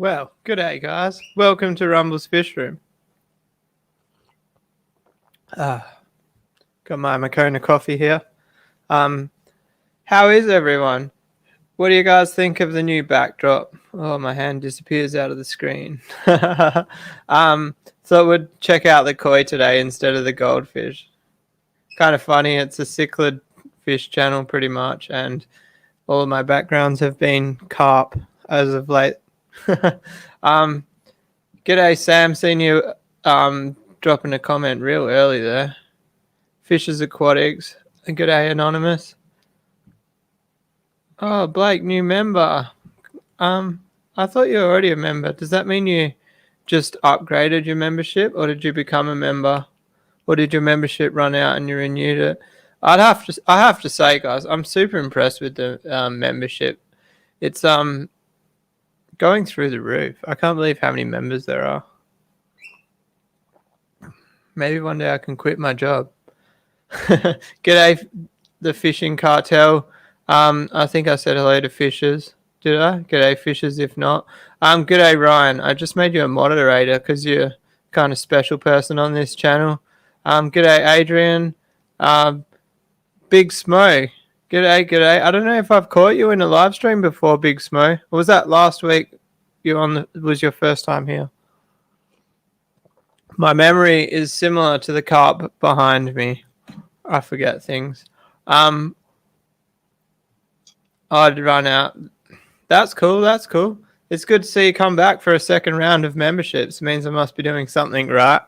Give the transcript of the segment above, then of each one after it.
Well, good day, guys. Welcome to Rumble's Fish Room. Got my Makona coffee here. How is everyone? What do you guys think of the new backdrop? Oh, my hand disappears out of the screen. Thought we'd check out the koi today instead of the goldfish. Kind of funny. It's a cichlid fish channel pretty much, and all of my backgrounds have been carp as of late. G'day, Sam. Seen you dropping a comment real early there. Fishes Aquatics. G'day, Anonymous. Oh, Blake, new member. I thought you were already a member. Does that mean you just upgraded your membership, or did you become a member, or did your membership run out and you renewed it? I have to say, guys, I'm super impressed with the membership. It's going through the roof. I can't believe how many members there are. Maybe one day I can quit my job. G'day, the fishing cartel. I think I said hello to Fishers. Did I? G'day, Fishers, if not. G'day, Ryan. I just made you a moderator because you're a kind of special person on this channel. G'day, Adrian. Big Smo. G'day. I don't know if I've caught you in a live stream before, Big Smo. Or was that last week? Was your first time here? My memory is similar to the carp behind me. I forget things. I'd run out. That's cool. It's good to see you come back for a second round of memberships. It means I must be doing something right.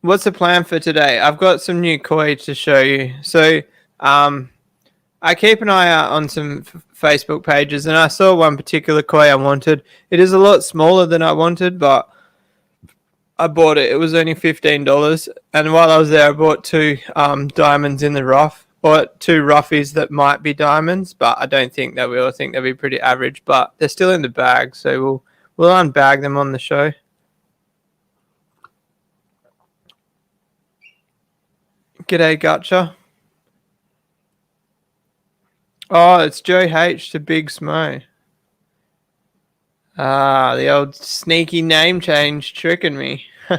What's the plan for today? I've got some new koi to show you. So I keep an eye out on some Facebook pages, and I saw one particular koi I wanted. It is a lot smaller than I wanted, but I bought it. It was only $15. And while I was there, I bought two diamonds in the rough, or two roughies that might be diamonds, but I don't think they will. I think they'll be pretty average, but they're still in the bag, so we'll unbag them on the show. G'day, Gutcha. Oh, it's Joe H to Big Smo. The old sneaky name change tricking me. So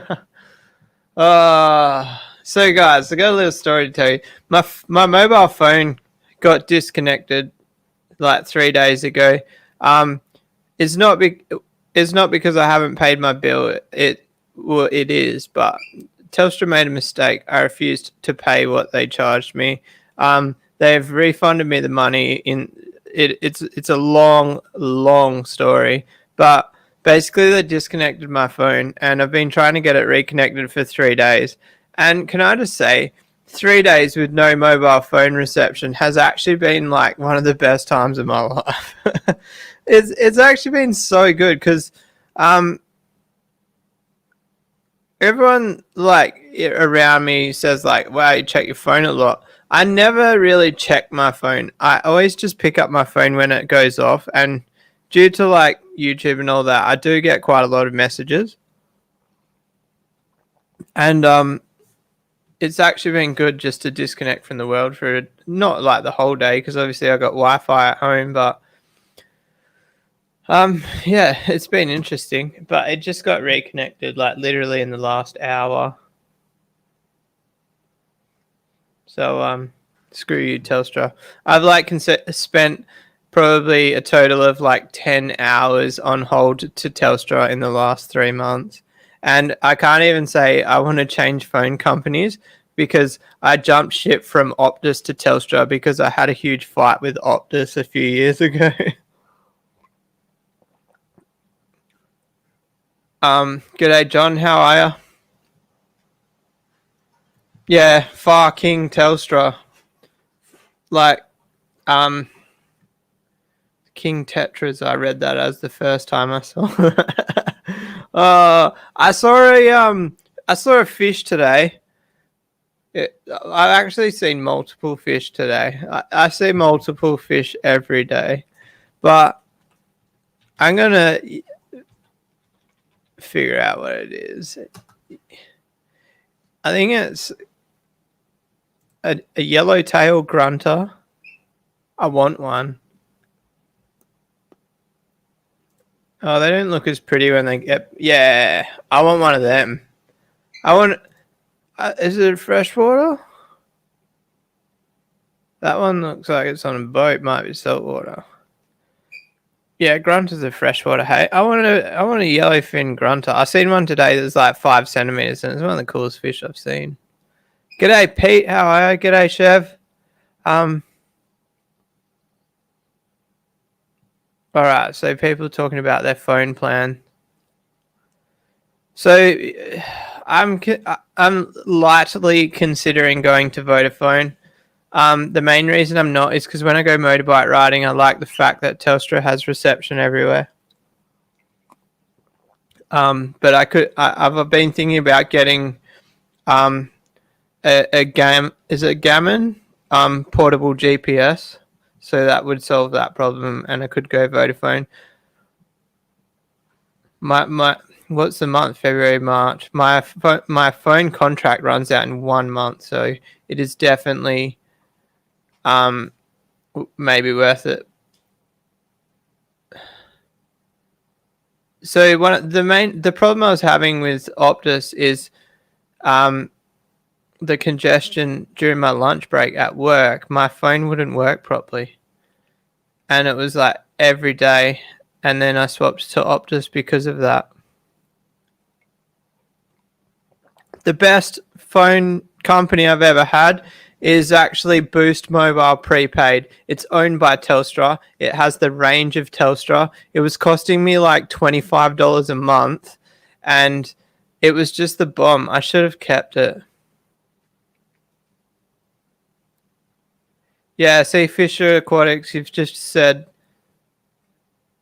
guys, I got a little story to tell you. My mobile phone got disconnected like 3 days ago. It's not because I haven't paid my bill. It is, but Telstra made a mistake. I refused to pay what they charged me. They've refunded me the money. It's a long story, but basically they disconnected my phone, and I've been trying to get it reconnected for 3 days. And can I just say, 3 days with no mobile phone reception has actually been like one of the best times of my life. It's actually been so good because everyone like around me says like, wow, you check your phone a lot. I never really check my phone. I always just pick up my phone when it goes off, and due to like YouTube and all that, I do get quite a lot of messages. And it's actually been good just to disconnect from the world for not like the whole day, because obviously I got Wi-Fi at home, but yeah, it's been interesting. But it just got reconnected like literally in the last hour. So screw you, Telstra. I've like spent probably a total of like 10 hours on hold to Telstra in the last 3 months. And I can't even say I want to change phone companies, because I jumped ship from Optus to Telstra because I had a huge fight with Optus a few years ago. G'day, John. How are you? Yeah, far King Telstra. Like, King Tetras, I read that as the first time I saw it. I saw a fish today. I've actually seen multiple fish today. I see multiple fish every day, but I'm gonna figure out what it is. I think it's a yellowtail grunter. I want one. Oh, they don't look as pretty when they get. Yeah, I want one of them. I want. Is it freshwater? That one looks like it's on a boat. Might be saltwater. Yeah, grunters are freshwater. Hey, I want a yellowfin grunter. I seen one today that's like 5 centimeters, and it's one of the coolest fish I've seen. G'day, Pete. How are you? G'day, Chev. All right. So people talking about their phone plan. So I'm lightly considering going to Vodafone. The main reason I'm not is because when I go motorbike riding, I like the fact that Telstra has reception everywhere. But I've been thinking about getting a Gammon portable GPS, so that would solve that problem, and I could go Vodafone. My what's the month? February, March. My phone contract runs out in 1 month, so it is definitely maybe worth it. So the problem I was having with Optus is the congestion during my lunch break at work. My phone wouldn't work properly, and it was like every day. And then I swapped to Optus because of that. The best phone company I've ever had is actually Boost Mobile Prepaid. It's owned by Telstra. It has the range of Telstra. It was costing me like $25 a month, and it was just the bomb. I should have kept it. Yeah, see, Fisher Aquatics, you've just said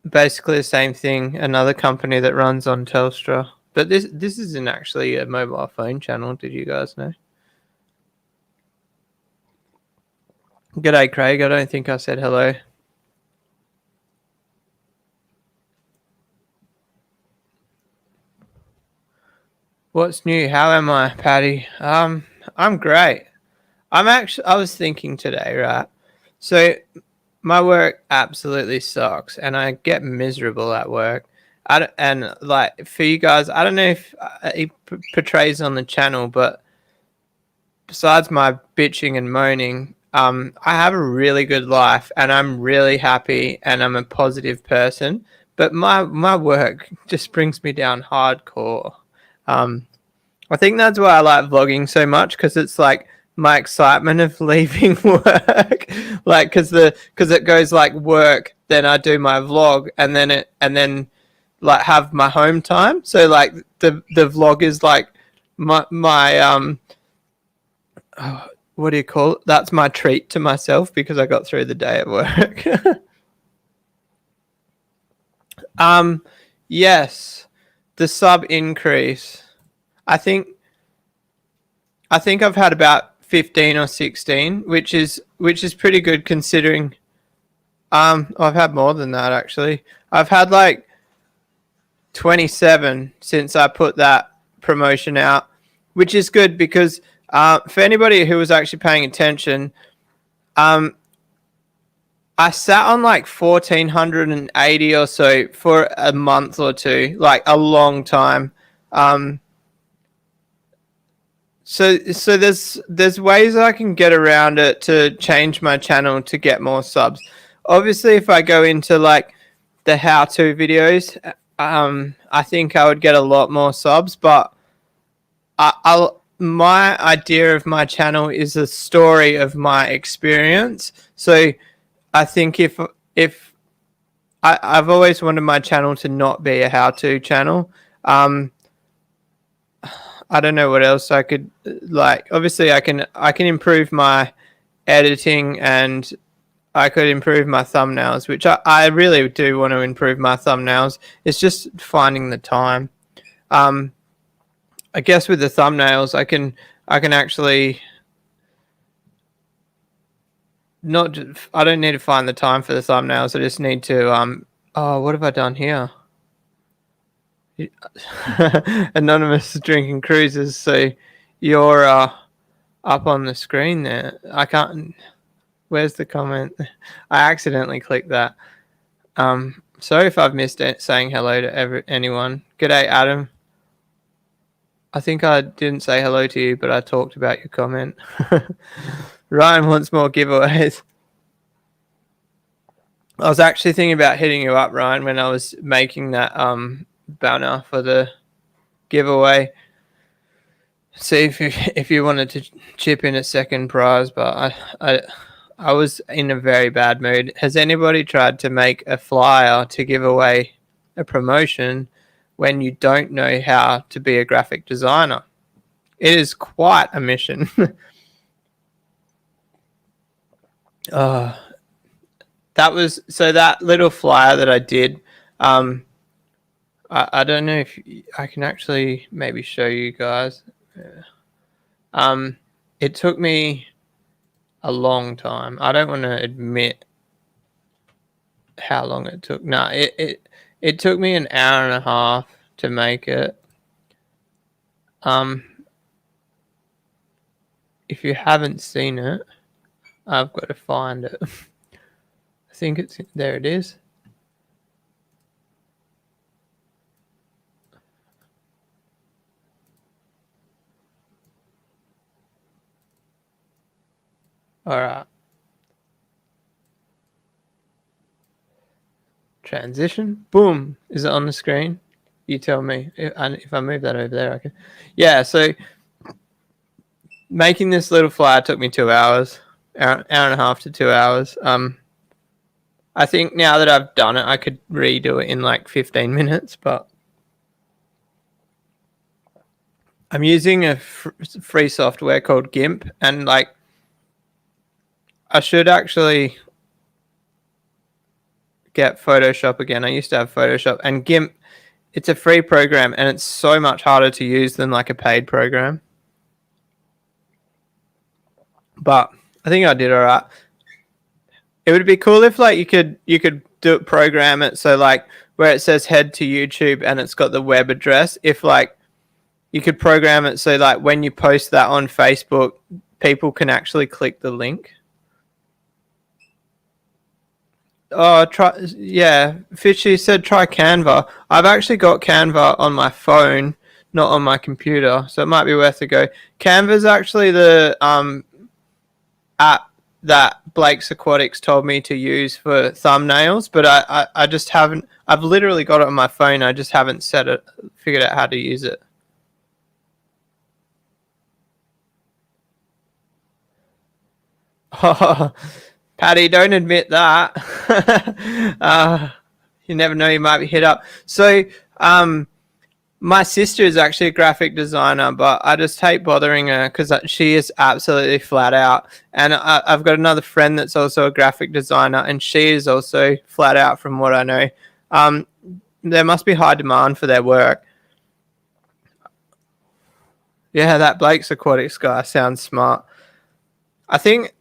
basically the same thing. Another company that runs on Telstra. But this isn't actually a mobile phone channel. Did you guys know? G'day, Craig. I don't think I said hello. What's new? How am I, Patty? I'm great. I was thinking today, right? So my work absolutely sucks, and I get miserable at work. And like for you guys, I don't know if it portrays on the channel, but besides my bitching and moaning, I have a really good life, and I'm really happy, and I'm a positive person. But my work just brings me down hardcore. I think that's why I like vlogging so much, because it's like my excitement of leaving work, like because it goes like work, then I do my vlog, and then like have my home time. So like the vlog is like my what do you call it? That's my treat to myself because I got through the day at work. Yes, the sub increase. I think I've had about 15 or 16, which is pretty good considering. I've had more than that actually. I've had like 27 since I put that promotion out, which is good because for anybody who was actually paying attention, I sat on like 1,480 or so for a month or two, like a long time. So there's ways I can get around it to change my channel to get more subs. Obviously, if I go into like the how-to videos, I think I would get a lot more subs. But my idea of my channel is a story of my experience. So I think if I've always wanted my channel to not be a how-to channel. I don't know what else I could like. Obviously, I can improve my editing, and I could improve my thumbnails, which I really do want to improve my thumbnails. It's just finding the time. I guess with the thumbnails, I can actually not. I don't need to find the time for the thumbnails. I just need to. Oh, what have I done here? Anonymous drinking cruises. So you're up on the screen there. I can't. Where's the comment? I accidentally clicked that. Sorry if I've missed saying hello to anyone. G'day, Adam. I think I didn't say hello to you, but I talked about your comment. Ryan wants more giveaways. I was actually thinking about hitting you up, Ryan, when I was making that banner for the giveaway. See if you wanted to chip in a second prize, but I was in a very bad mood. Has anybody tried to make a flyer to give away a promotion when you don't know how to be a graphic designer? It is quite a mission. That little flyer that I did. I don't know if I can actually maybe show you guys. It took me a long time. I don't want to admit how long it took. No, it took me an hour and a half to make it. If you haven't seen it, I've got to find it. I think there it is. All right. Transition. Boom. Is it on the screen? You tell me. If I move that over there, I can. Yeah, so making this little flyer took me 2 hours. Hour and a half to 2 hours. I think now that I've done it, I could redo it in like 15 minutes, but I'm using a free software called GIMP, and like I should actually get Photoshop again. I used to have Photoshop, and GIMP, it's a free program, and it's so much harder to use than like a paid program. But I think I did all right. It would be cool if like you could program it so like where it says head to YouTube and it's got the web address, if like you could program it so like when you post that on Facebook, people can actually click the link. Oh, Fishy said try Canva. I've actually got Canva on my phone, not on my computer, so it might be worth a go. Canva's actually the app that Blake's Aquatics told me to use for thumbnails, but I just haven't. I've literally got it on my phone. I just haven't figured out how to use it. Oh, Patty, don't admit that. You never know, you might be hit up. So, my sister is actually a graphic designer, but I just hate bothering her because she is absolutely flat out. And I've got another friend that's also a graphic designer, and she is also flat out from what I know. There must be high demand for their work. Yeah, that Blake's Aquatics guy sounds smart. I think,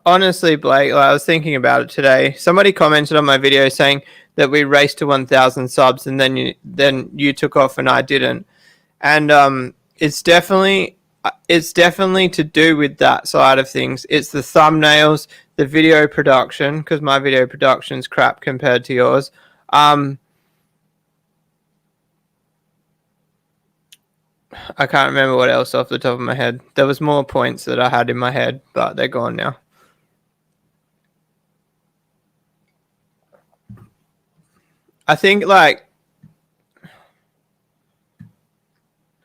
honestly, Blake, I was thinking about it today. Somebody commented on my video saying that we raced to 1,000 subs and then you took off and I didn't. And it's definitely to do with that side of things. It's the thumbnails, the video production, because my video production's crap compared to yours. I can't remember what else off the top of my head. There was more points that I had in my head, but they're gone now. I think like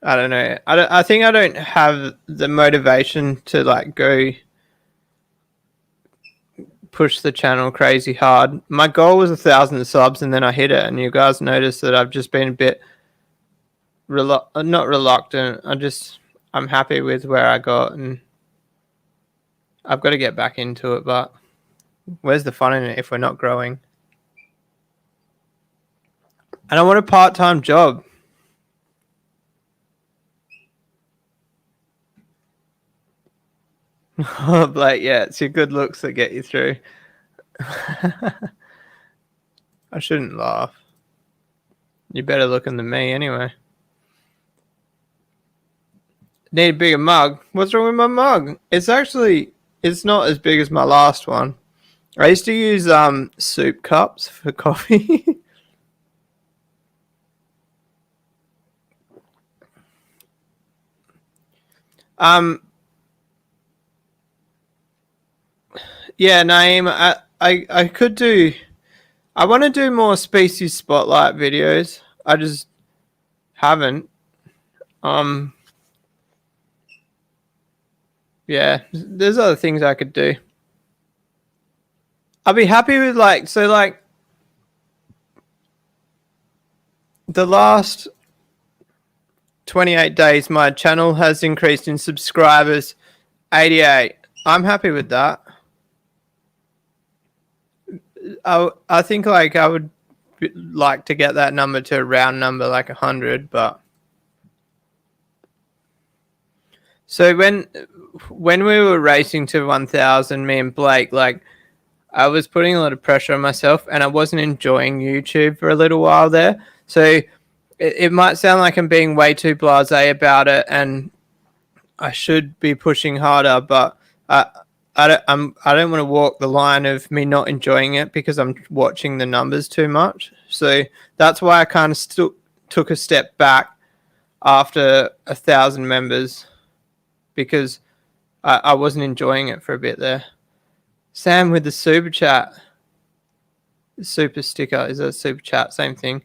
I don't know. I think I don't have the motivation to like go push the channel crazy hard. My goal was 1,000 subs, and then I hit it. And you guys noticed that I've just been a bit not reluctant. I'm happy with where I got, and I've got to get back into it. But where's the fun in it if we're not growing? And I want a part-time job. Blake, yeah, it's your good looks that get you through. I shouldn't laugh. You're better looking than me anyway. Need a bigger mug. What's wrong with my mug? It's not as big as my last one. I used to use soup cups for coffee. Yeah, Naeem, I could do. I want to do more species spotlight videos. I just haven't. Yeah, there's other things I could do. I'll be happy with like the last 28 days my channel has increased in subscribers 88. I'm happy with that. I think like I would like to get that number to a round number like 100, but so when we were racing to 1000, me and Blake, like I was putting a lot of pressure on myself and I wasn't enjoying YouTube for a little while there. So it might sound like I'm being way too blasé about it and I should be pushing harder, but I don't want to walk the line of me not enjoying it because I'm watching the numbers too much. So that's why I kind of took a step back after 1,000 members because I wasn't enjoying it for a bit there. Sam with the super chat. Super sticker. Is that super chat? Same thing.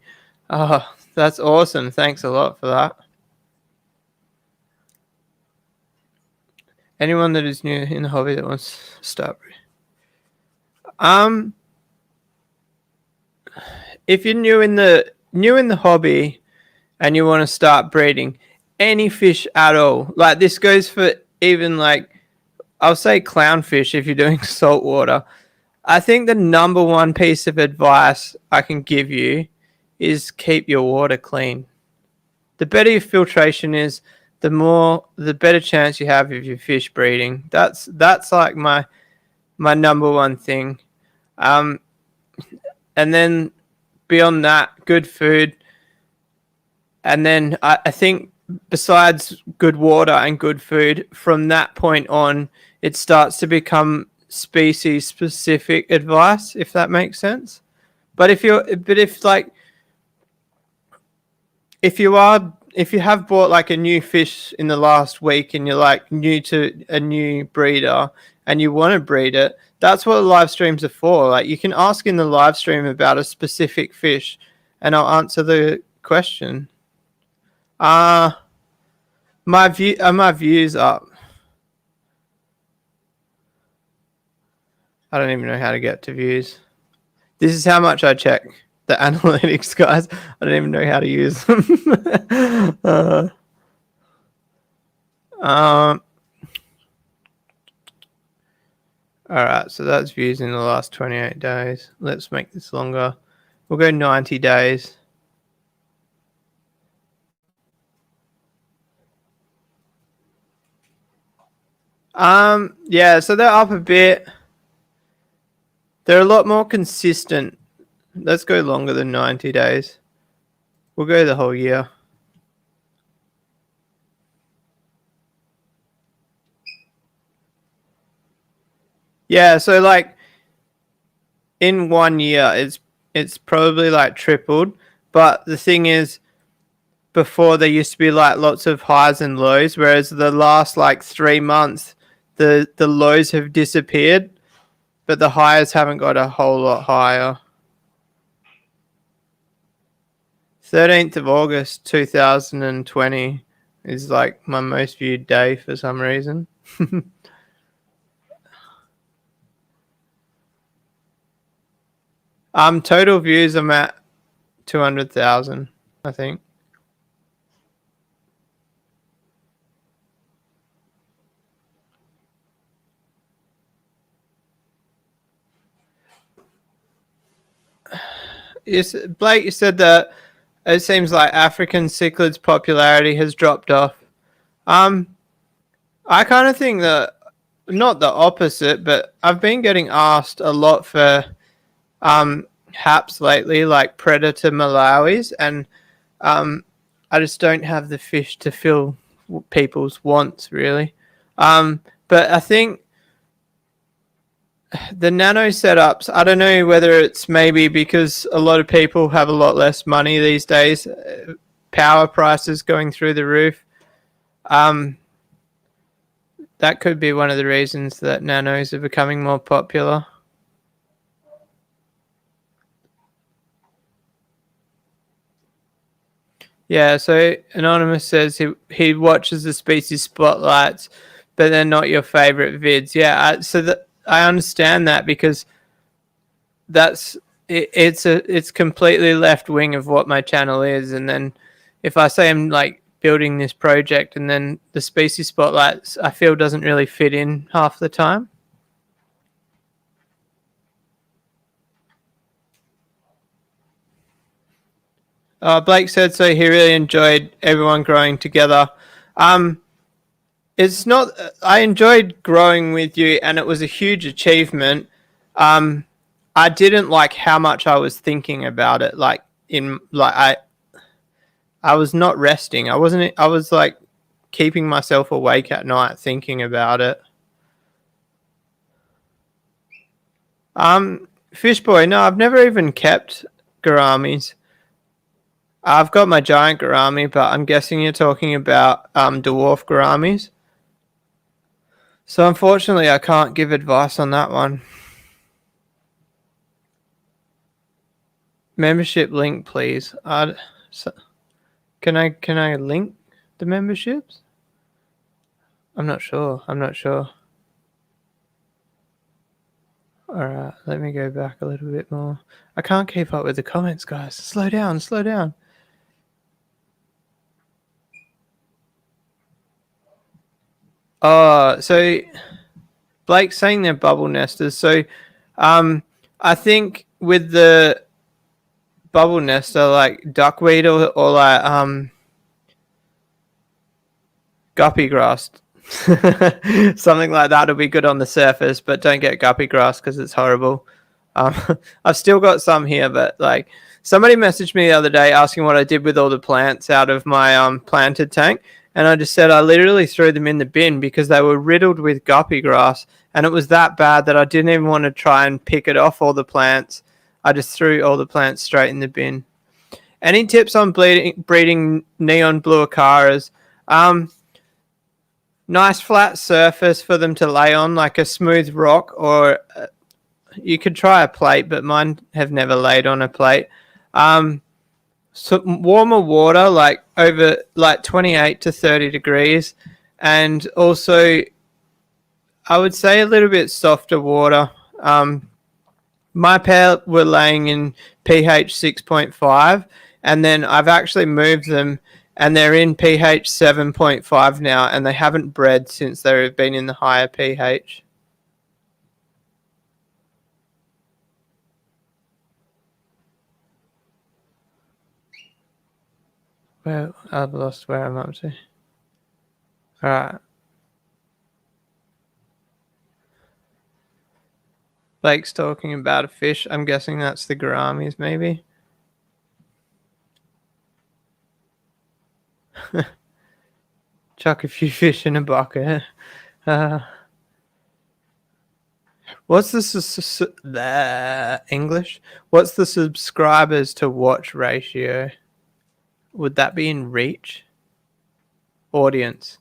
Oh, that's awesome. Thanks a lot for that. Anyone that is new in the hobby that wants to start. If you're new in the hobby and you want to start breeding any fish at all, like this goes for even like I'll say clownfish if you're doing saltwater. I think the number one piece of advice I can give you is keep your water clean. The better your filtration is, the better chance you have of your fish breeding. That's like my number one thing. And then beyond that, good food. And then I think besides good water and good food, from that point on, it starts to become species specific advice, if that makes sense. But if you have bought like a new fish in the last week and you're like new to a new breeder and you want to breed it, that's what live streams are for. Like you can ask in the live stream about a specific fish and I'll answer the question. My views up. I don't even know how to get to views. This is how much I check the analytics, guys. I don't even know how to use them. All right, so that's views in the last 28 days. Let's make this longer. We'll go 90 days. Yeah, so they're up a bit. They're a lot more consistent. Let's go longer than 90 days. We'll go the whole year. Yeah, so like in 1 year, it's probably like tripled. But the thing is, before there used to be like lots of highs and lows, whereas the last like 3 months, the lows have disappeared, but the highs haven't got a whole lot higher. 13th of August 2020 is like my most viewed day for some reason. Total views I'm at 200,000, I think. Yes, Blake, you said that it seems like African cichlids popularity has dropped off. I kind of think that not the opposite, but I've been getting asked a lot for haps lately, like predator Malawis, and I just don't have the fish to fill people's wants really. But I think the nano setups, I don't know whether it's maybe because a lot of people have a lot less money these days, power prices going through the roof. that could be one of the reasons that nanos are becoming more popular. Yeah, so Anonymous says he watches the species spotlights, but they're not your favorite vids. Yeah, I understand that because it's completely left wing of what my channel is, and then if I say I'm like building this project and then the species spotlights I feel doesn't really fit in half the time. Blake said so he really enjoyed everyone growing together. It's not. I enjoyed growing with you, and it was a huge achievement. I didn't like how much I was thinking about it. I was not resting. I wasn't. I was like keeping myself awake at night thinking about it. Fishboy, no, I've never even kept gouramis. I've got my giant gourami, but I'm guessing you're talking about dwarf gouramis. So unfortunately, I can't give advice on that one. Membership link, please. Can I link the memberships? I'm not sure. Alright, let me go back a little bit more. I can't keep up with the comments, guys. Slow down. So Blake's saying they're bubble nesters. So I think with the bubble nester, like duckweed or like guppy grass, something like that will be good on the surface, but don't get guppy grass because it's horrible. I've still got some here, but like somebody messaged me the other day asking what I did with all the plants out of my planted tank, and I just said I literally threw them in the bin because they were riddled with guppy grass, and it was that bad that I didn't even want to try and pick it off all the plants. I just threw all the plants straight in the bin. Any tips on breeding neon blue Acaras? Nice flat surface for them to lay on, like a smooth rock, or you could try a plate, but mine have never laid on a plate. So warmer water, like over like 28 to 30 degrees, and also I would say a little bit softer water. My pair were laying in pH 6.5, and then I've actually moved them, and they're in pH 7.5 now, and they haven't bred since they've been in the higher pH. Well, I've lost where I'm up to. Alright. Blake's talking about a fish. I'm guessing that's the gouramis, maybe. Chuck a few fish in a bucket. What's the English? What's the subscribers to watch ratio? Would that be in reach? Audience.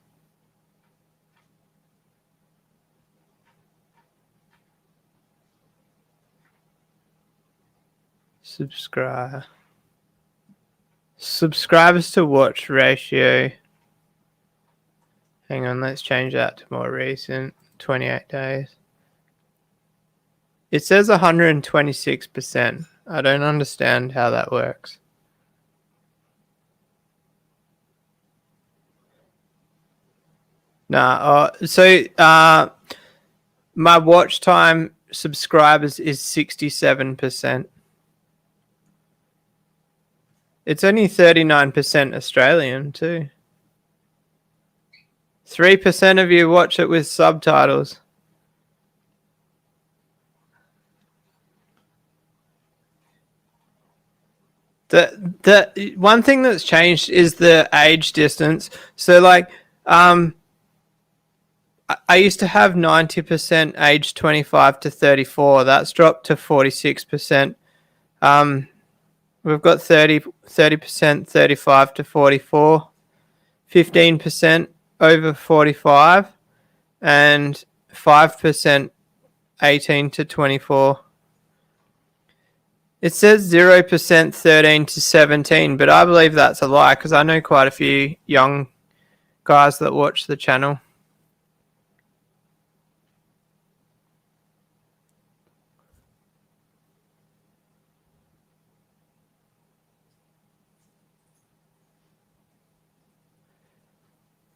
Subscribers to watch ratio. Hang on, let's change that to more recent. 28 days. It says 126%. I don't understand how that works. My watch time subscribers is 67%. It's only 39% Australian too. 3% of you watch it with subtitles. The one thing that's changed is the age distance. So like I used to have 90% age 25 to 34. That's dropped to 46%. We've got 30%, 35 to 44, 15% over 45, and 5% 18 to 24. It says 0% 13 to 17, but I believe that's a lie because I know quite a few young guys that watch the channel.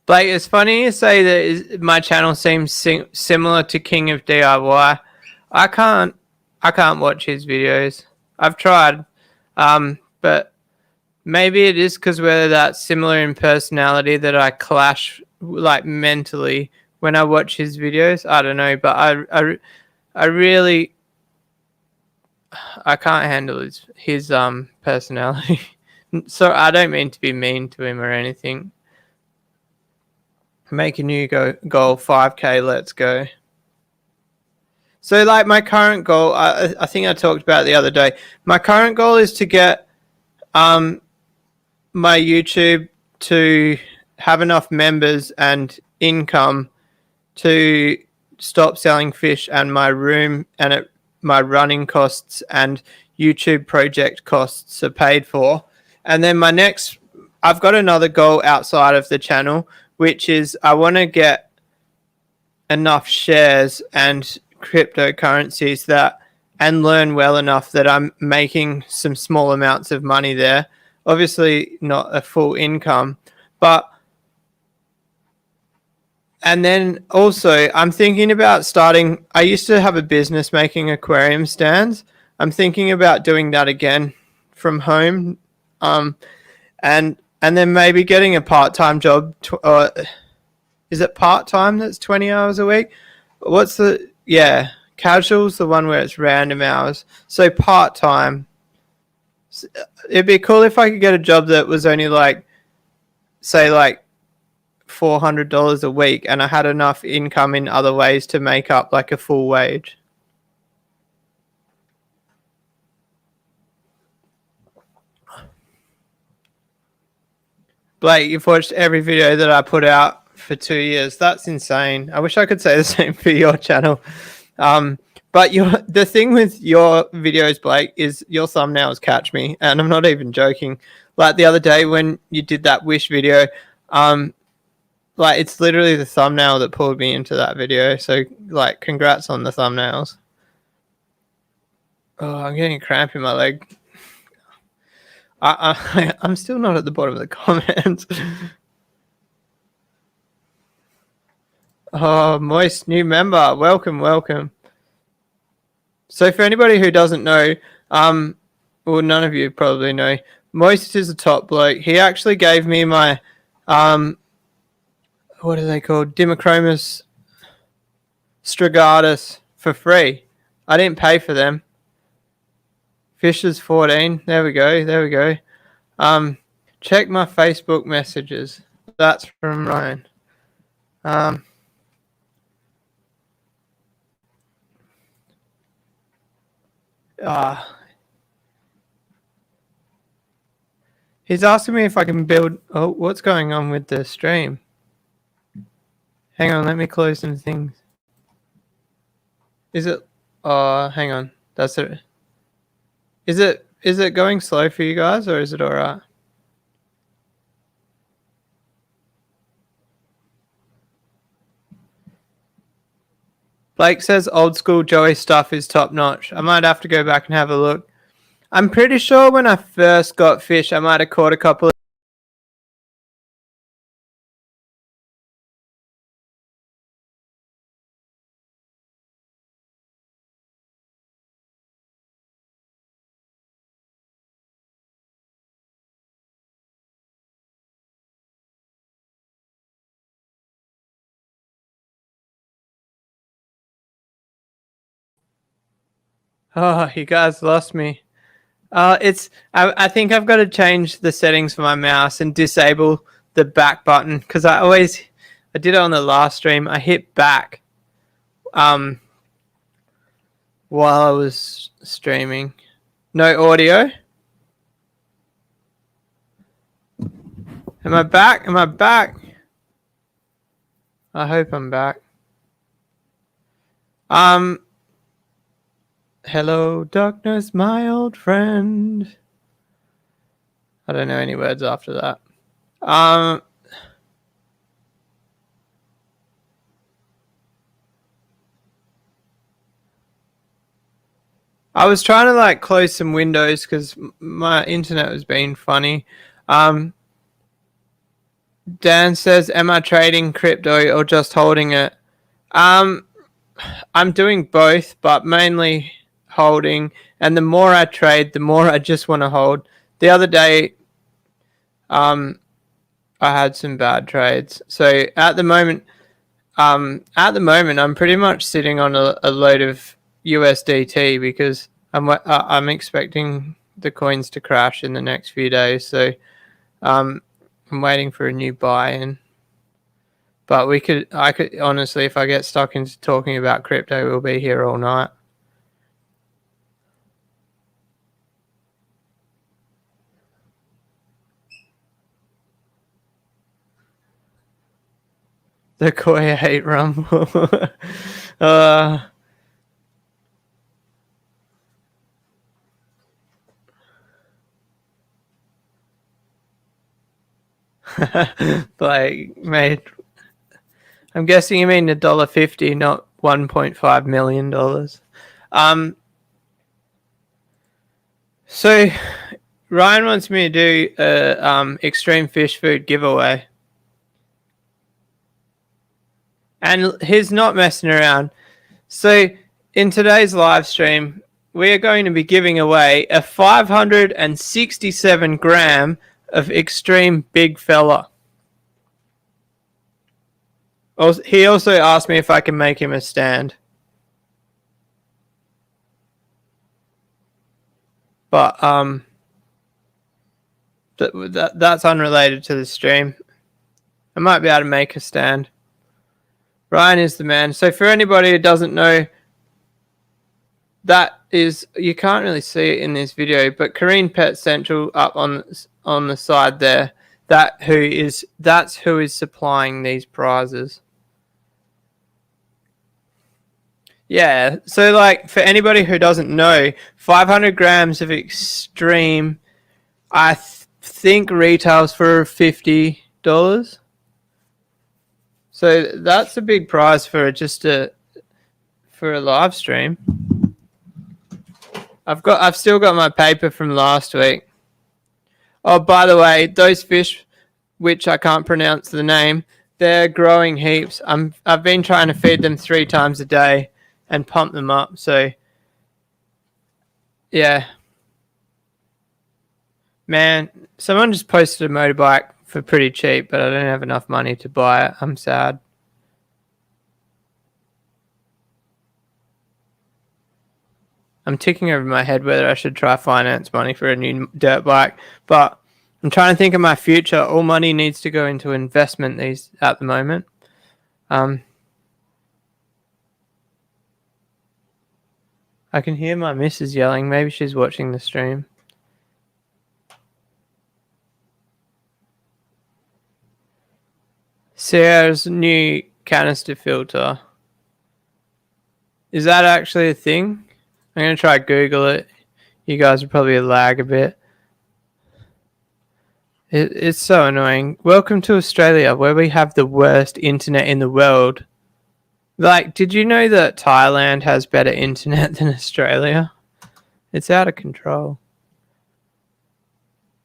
Blake, it's funny you say that my channel seems similar to King of DIY. I can't watch his videos. I've tried, but maybe it is because we're that similar in personality that I clash like mentally when I watch his videos. I don't know, but I really I can't handle his personality. So I don't mean to be mean to him or anything. Make a new goal 5K. Let's go. So like my current goal, I think I talked about it the other day. My current goal is to get my YouTube to have enough members and income to stop selling fish, and my room and my running costs and YouTube project costs are paid for. And then I've got another goal outside of the channel, which is I want to get enough shares and cryptocurrencies and learn well enough that I'm making some small amounts of money there. Obviously not a full income, and then also I'm thinking about I used to have a business making aquarium stands. I'm thinking about doing that again from home. And then maybe getting a part-time job. Is it part-time that's 20 hours a week? Casual's the one where it's random hours. So part-time. It'd be cool if I could get a job that was only say $400 a week and I had enough income in other ways to make up like a full wage. Blake, you've watched every video that I put out for 2 years. That's insane. I wish I could say the same for your channel. But the thing with your videos, Blake, is your thumbnails catch me, and I'm not even joking. Like the other day when you did that Wish video, like it's literally the thumbnail that pulled me into that video. So like, congrats on the thumbnails. Oh, I'm getting a cramp in my leg. I'm still not at the bottom of the comments. Oh, Moist, new member. Welcome. So for anybody who doesn't know, well, none of you probably know, Moist is a top bloke. He actually gave me my, what are they called? Dimachromis strigatus for free. I didn't pay for them. Fishes 14. There we go. Check my Facebook messages. That's from Ryan. He's asking me if I can build. Oh, what's going on with the stream? Hang on, let me close some things. Is it? Hang on. That's it. Is it going slow for you guys, or is it all right? Blake says old school Joey stuff is top notch. I might have to go back and have a look. I'm pretty sure when I first got fish, I might have caught a couple of. Oh, you guys lost me. I think I've got to change the settings for my mouse and disable the back button because I did it on the last stream. I hit back while I was streaming. No audio. Am I back? I hope I'm back. Hello, darkness, my old friend. I don't know any words after that. I was trying to like close some windows because my internet was being funny. Dan says, "Am I trading crypto or just holding it?" Um, I'm doing both, but mainly holding. And the more I trade, the more I just want to hold. The other day, I had some bad trades. So at the moment, I'm pretty much sitting on a load of USDT because I'm expecting the coins to crash in the next few days. So um, I'm waiting for a new buy-in. But I could honestly, if I get stuck into talking about crypto, we'll be here all night. The Koi 8 rumble. Like, mate, I'm guessing you mean $1.50, not $1.5 million. So Ryan wants me to do a extreme fish food giveaway, and he's not messing around. So in today's live stream, we are going to be giving away a 567 gram of extreme big fella. He also asked me if I can make him a stand. But that's unrelated to the stream. I might be able to make a stand. Ryan is the man. So for anybody who doesn't know, that is, you can't really see it in this video, but Kareen Pet Central up on the side there, that's who is supplying these prizes. Yeah, so like for anybody who doesn't know, 500 grams of extreme, I think retails for $50. So that's a big prize for for a live stream. I've still got my paper from last week. Oh, by the way, those fish, which I can't pronounce the name, they're growing heaps. I've been trying to feed them 3 times a day and pump them up. So, yeah. Man, someone just posted a motorbike for pretty cheap, but I don't have enough money to buy it. I'm sad. I'm ticking over my head whether I should try finance money for a new dirt bike, but I'm trying to think of my future. All money needs to go into investment at the moment. I can hear my missus yelling. Maybe she's watching the stream. Sarah's new canister filter. Is that actually a thing? I'm going to try Google it. You guys will probably lag a bit. It's so annoying. Welcome to Australia, where we have the worst internet in the world. Like, did you know that Thailand has better internet than Australia? It's out of control.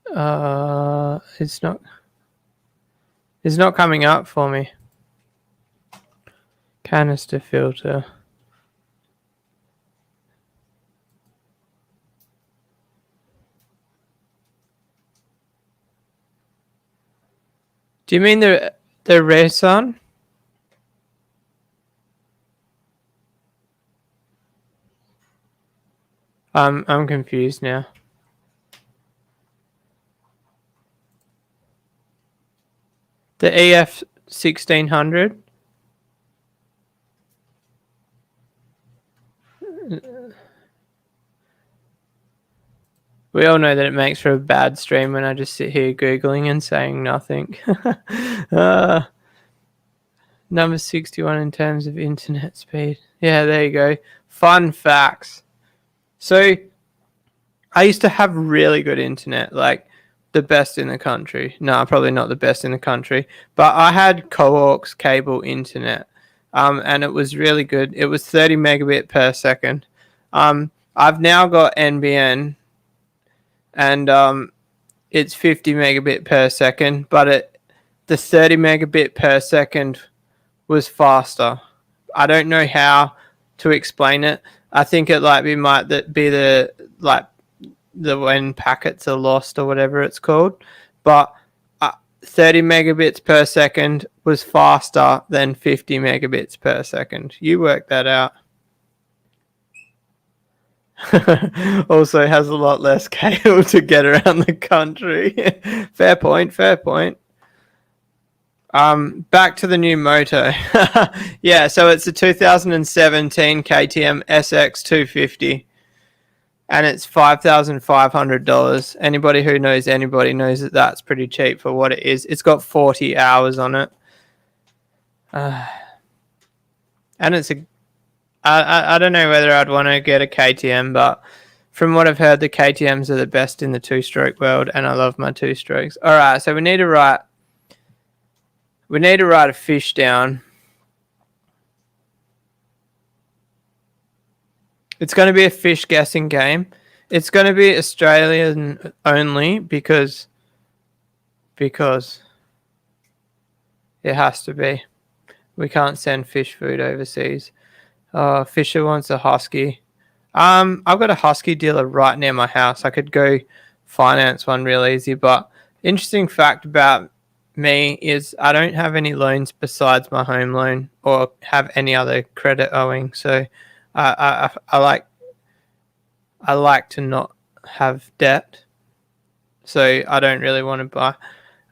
It's not coming up for me. Canister filter. Do you mean the Resun? I'm confused now. The EF 1600. We all know that it makes for a bad stream when I just sit here Googling and saying nothing. Number 61 in terms of internet speed. Yeah, there you go. Fun facts. So I used to have really good internet, like the best in the country. No, probably not the best in the country, but I had coax cable internet, and it was really good. It was 30 megabit per second. I've now got NBN, and it's 50 megabit per second, but the 30 megabit per second was faster. I don't know how to explain it. I think it might be the when packets are lost or whatever it's called, but 30 megabits per second was faster than 50 megabits per second. You work that out. Also has a lot less cable to get around the country. Fair point. Back to the new moto. Yeah, so it's a 2017 KTM SX250. And it's $5,500. Anybody who knows anybody knows that that's pretty cheap for what it is. It's got 40 hours on it. And it's I don't know whether I'd want to get a KTM, but from what I've heard, the KTMs are the best in the two-stroke world, and I love my two-strokes. All right, so we need to write a fish down. It's going to be a fish guessing game. It's going to be Australian only because it has to be. We can't send fish food overseas. Fisher wants a husky. I've got a husky dealer right near my house. I could go finance one real easy. But interesting fact about me is I don't have any loans besides my home loan or have any other credit owing. So I like to not have debt, so I don't really want to buy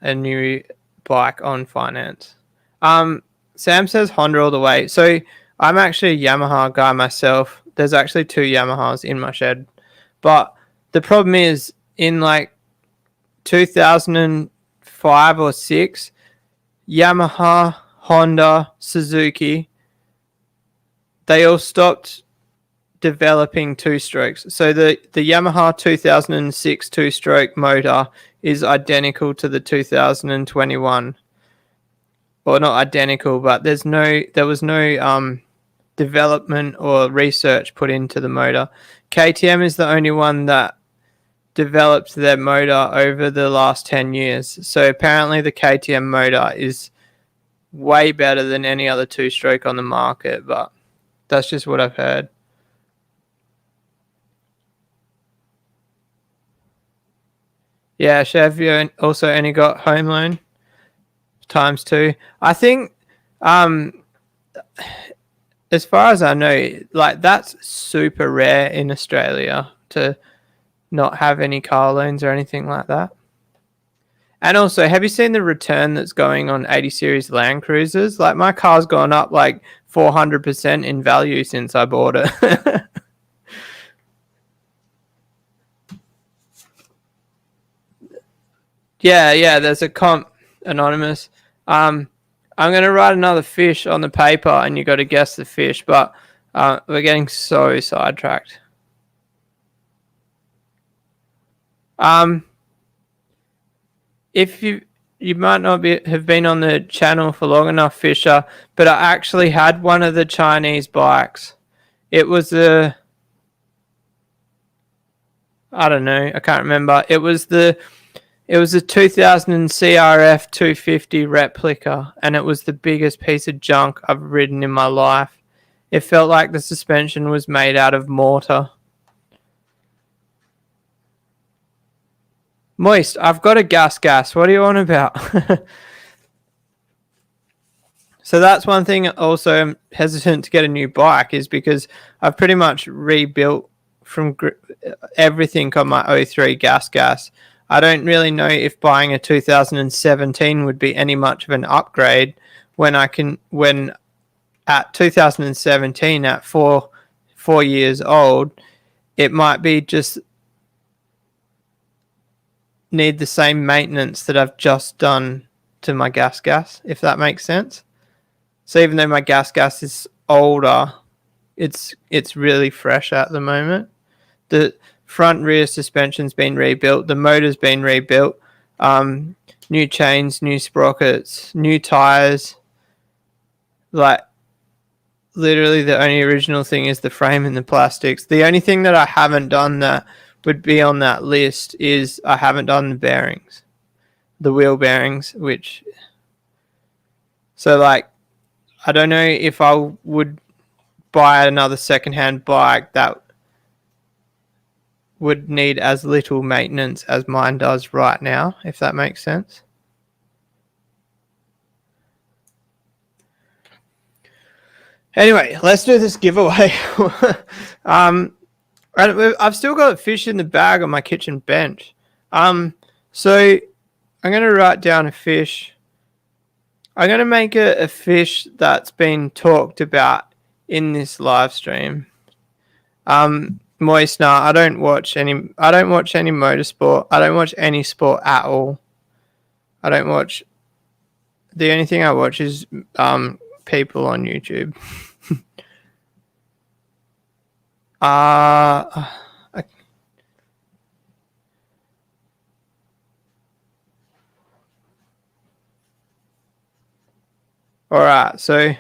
a new bike on finance. Sam says Honda all the way. So I'm actually a Yamaha guy myself. There's actually 2 Yamahas in my shed, but the problem is in like 2005 or 6, Yamaha, Honda, Suzuki, they all stopped developing two-strokes. So the Yamaha 2006 two-stroke motor is identical to the 2021. Or not identical, but there was no development or research put into the motor. KTM is the only one that developed their motor over the last 10 years. So apparently the KTM motor is way better than any other two-stroke on the market, but that's just what I've heard. Yeah, Chev, you also only got home loan ×2. I think, as far as I know, like that's super rare in Australia to not have any car loans or anything like that. And also, have you seen the return that's going on 80 series Land Cruisers? Like my car's gone up like 400% in value since I bought it. Yeah, there's a comp, anonymous. I'm going to write another fish on the paper and you got to guess the fish, but we're getting so sidetracked. If you might not have been on the channel for long enough, Fisher, but I actually had one of the Chinese bikes. It was I don't know, I can't remember. It was a 2000 CRF 250 replica, and it was the biggest piece of junk I've ridden in my life. It felt like the suspension was made out of mortar. Moist, I've got a gas. What are you on about? So that's one thing also I'm hesitant to get a new bike is because I've pretty much rebuilt from everything on my 03 gas. I don't really know if buying a 2017 would be any much of an upgrade when at 2017 at four years old, it might be just need the same maintenance that I've just done to my gas, if that makes sense. So even though my gas is older, it's really fresh at the moment. The front rear suspension's been rebuilt. The motor's been rebuilt. New chains, new sprockets, new tires. Like, literally the only original thing is the frame and the plastics. The only thing that I haven't done that would be on that list is I haven't done the bearings. The wheel bearings, which... So, like, I don't know if I would buy another secondhand bike that would need as little maintenance as mine does right now, if that makes sense. Anyway, let's do this giveaway. I've still got fish in the bag on my kitchen bench. So I'm going to write down a fish. I'm going to make a fish that's been talked about in this live stream. Moist, nah, I don't watch any motorsport. I don't watch any sport at all. I don't watch... The only thing I watch is people on YouTube. Alright, so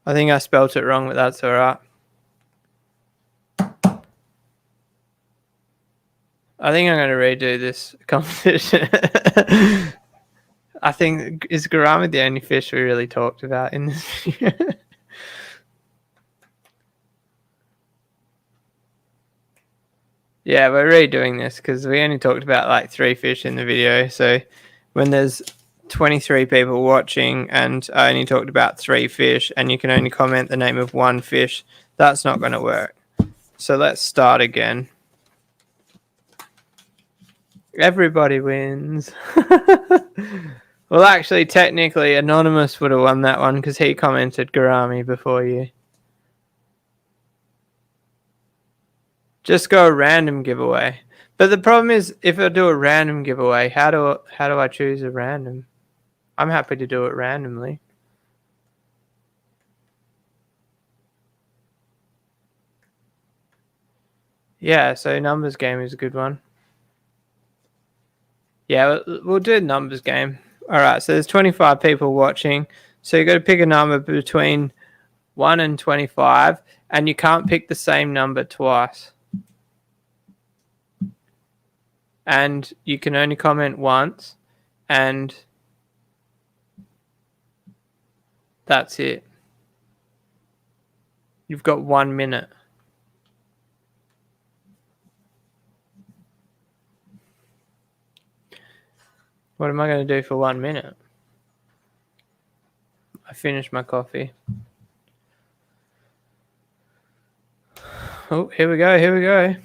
I think I spelt it wrong, but that's alright. I think I'm going to redo this competition. I think, is Gourami the only fish we really talked about in this video? Yeah, we're redoing this because we only talked about like 3 fish in the video. So when there's 23 people watching and I only talked about 3 fish and you can only comment the name of 1 fish, that's not going to work. So let's start again. Everybody wins. Well, actually, technically, Anonymous would have won that one because he commented Gourami before you. Just go a random giveaway. But the problem is, if I do a random giveaway, how do I choose a random? I'm happy to do it randomly. Yeah, so numbers game is a good one. Yeah, we'll do a numbers game. All right, so there's 25 people watching. So you got to pick a number between 1 and 25, and you can't pick the same number twice. And you can only comment once, and that's it. You've got 1 minute. What am I going to do for 1 minute? I finished my coffee. Oh, here we go.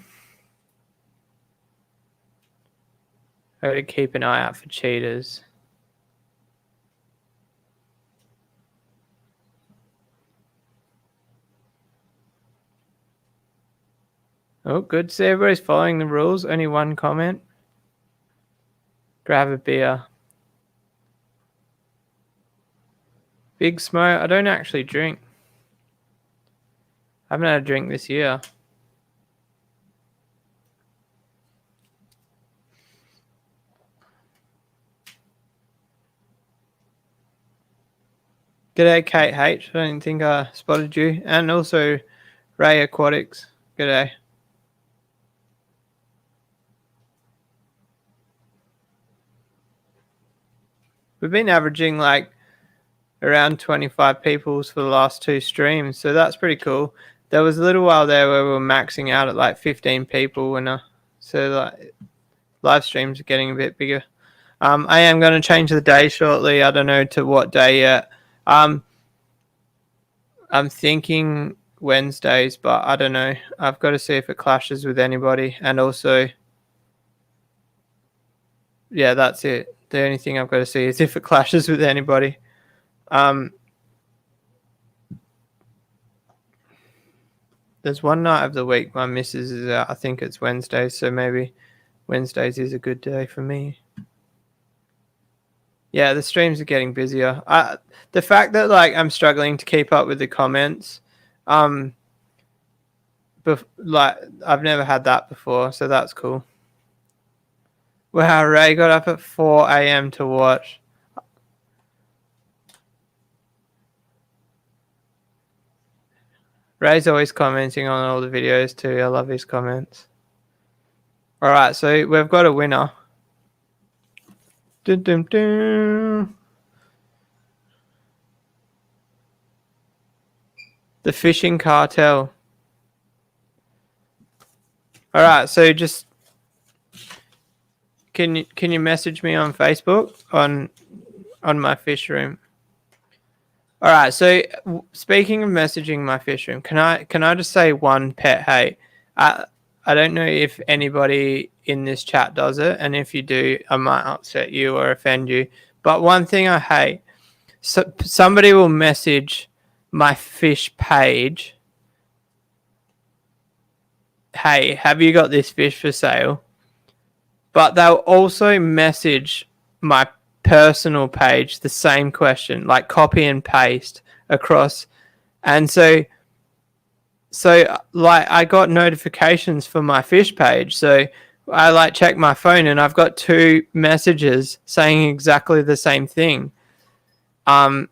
I got to keep an eye out for cheaters. Oh, good. See, everybody's following the rules. Only 1 comment. Grab a beer. Big Smoke. I don't actually drink. I haven't had a drink this year. G'day, Kate H. I didn't think I spotted you. And also Ray Aquatics. G'day. We've been averaging like around 25 people for the last 2 streams, so that's pretty cool. There was a little while there where we were maxing out at like 15 people, and so like live streams are getting a bit bigger. I am going to change the day shortly. I don't know to what day yet. I'm thinking Wednesdays, but I don't know. I've got to see if it clashes with anybody, and also, yeah, that's it. The only thing I've got to see is if it clashes with anybody. The there's one night of the week my missus is out. I think it's Wednesday, so maybe Wednesdays is a good day for me. Yeah, the streams are getting busier. The fact that like I'm struggling to keep up with the comments, like I've never had that before, so that's cool. Wow, Ray got up at 4 a.m. to watch. Ray's always commenting on all the videos too. I love his comments. All right, so we've got a winner. Dun, dun, dun. The fishing cartel. All right, so just can you message me on Facebook on my fish room? All right, so speaking of messaging my fish room, can I just say one pet hate? I don't know if anybody in this chat does it, and if you do, I might upset you or offend you. But one thing I hate, so somebody will message my fish page, hey, have you got this fish for sale? But they'll also message my personal page the same question, like copy and paste across. And so like I got notifications for my fish page. So I like check my phone and I've got 2 messages saying exactly the same thing. Why?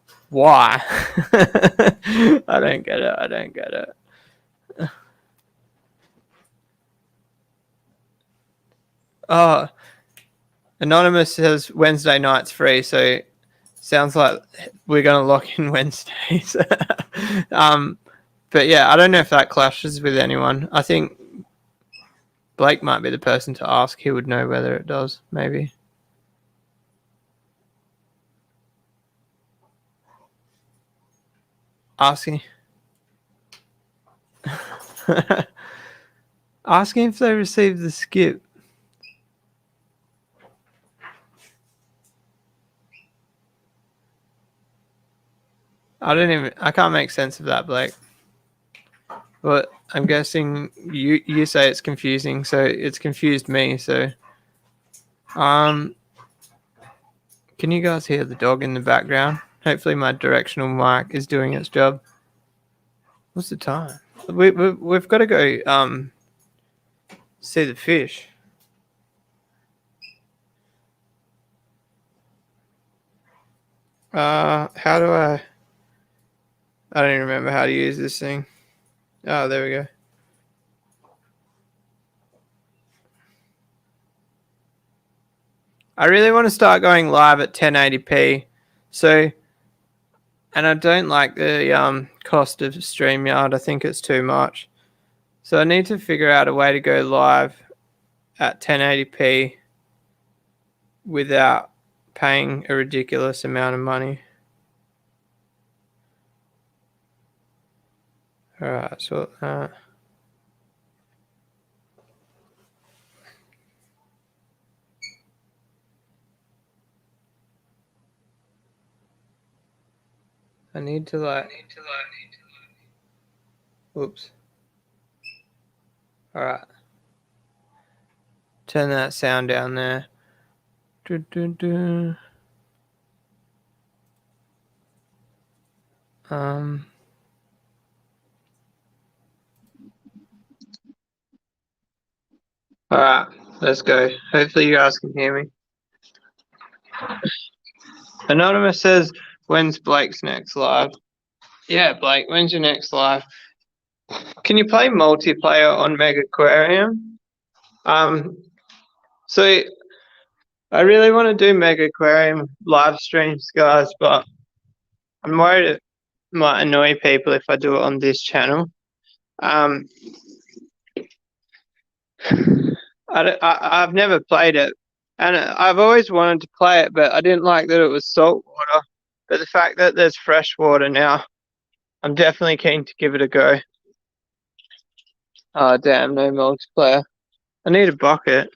I don't get it. Oh, Anonymous says Wednesday night's free, so sounds like we're gonna lock in Wednesdays. But yeah, I don't know if that clashes with anyone. I think Blake might be the person to ask. He would know whether it does, maybe. Asking. Asking if they received the skip. I can't make sense of that, Blake. But I'm guessing you say it's confusing, so it's confused me, so can you guys hear the dog in the background? Hopefully my directional mic is doing its job. What's the time? We've got to go see the fish. How do I don't even remember how to use this thing. Oh, there we go. I really want to start going live at 1080p. So, and I don't like the cost of StreamYard. I think it's too much. So I need to figure out a way to go live at 1080p without paying a ridiculous amount of money. All right, so I need to like. Oops. All right. Turn that sound down there. All right, let's go. Hopefully you guys can hear me. Anonymous says, when's Blake's next live? Yeah, Blake, when's your next live? Can you play multiplayer on Mega Aquarium? So I really want to do Mega Aquarium live streams, guys, but I'm worried it might annoy people if I do it on this channel. I've never played it, and I've always wanted to play it, but I didn't like that it was salt water. But the fact that there's fresh water now, I'm definitely keen to give it a go. Oh, damn, no multiplayer. I need a bucket.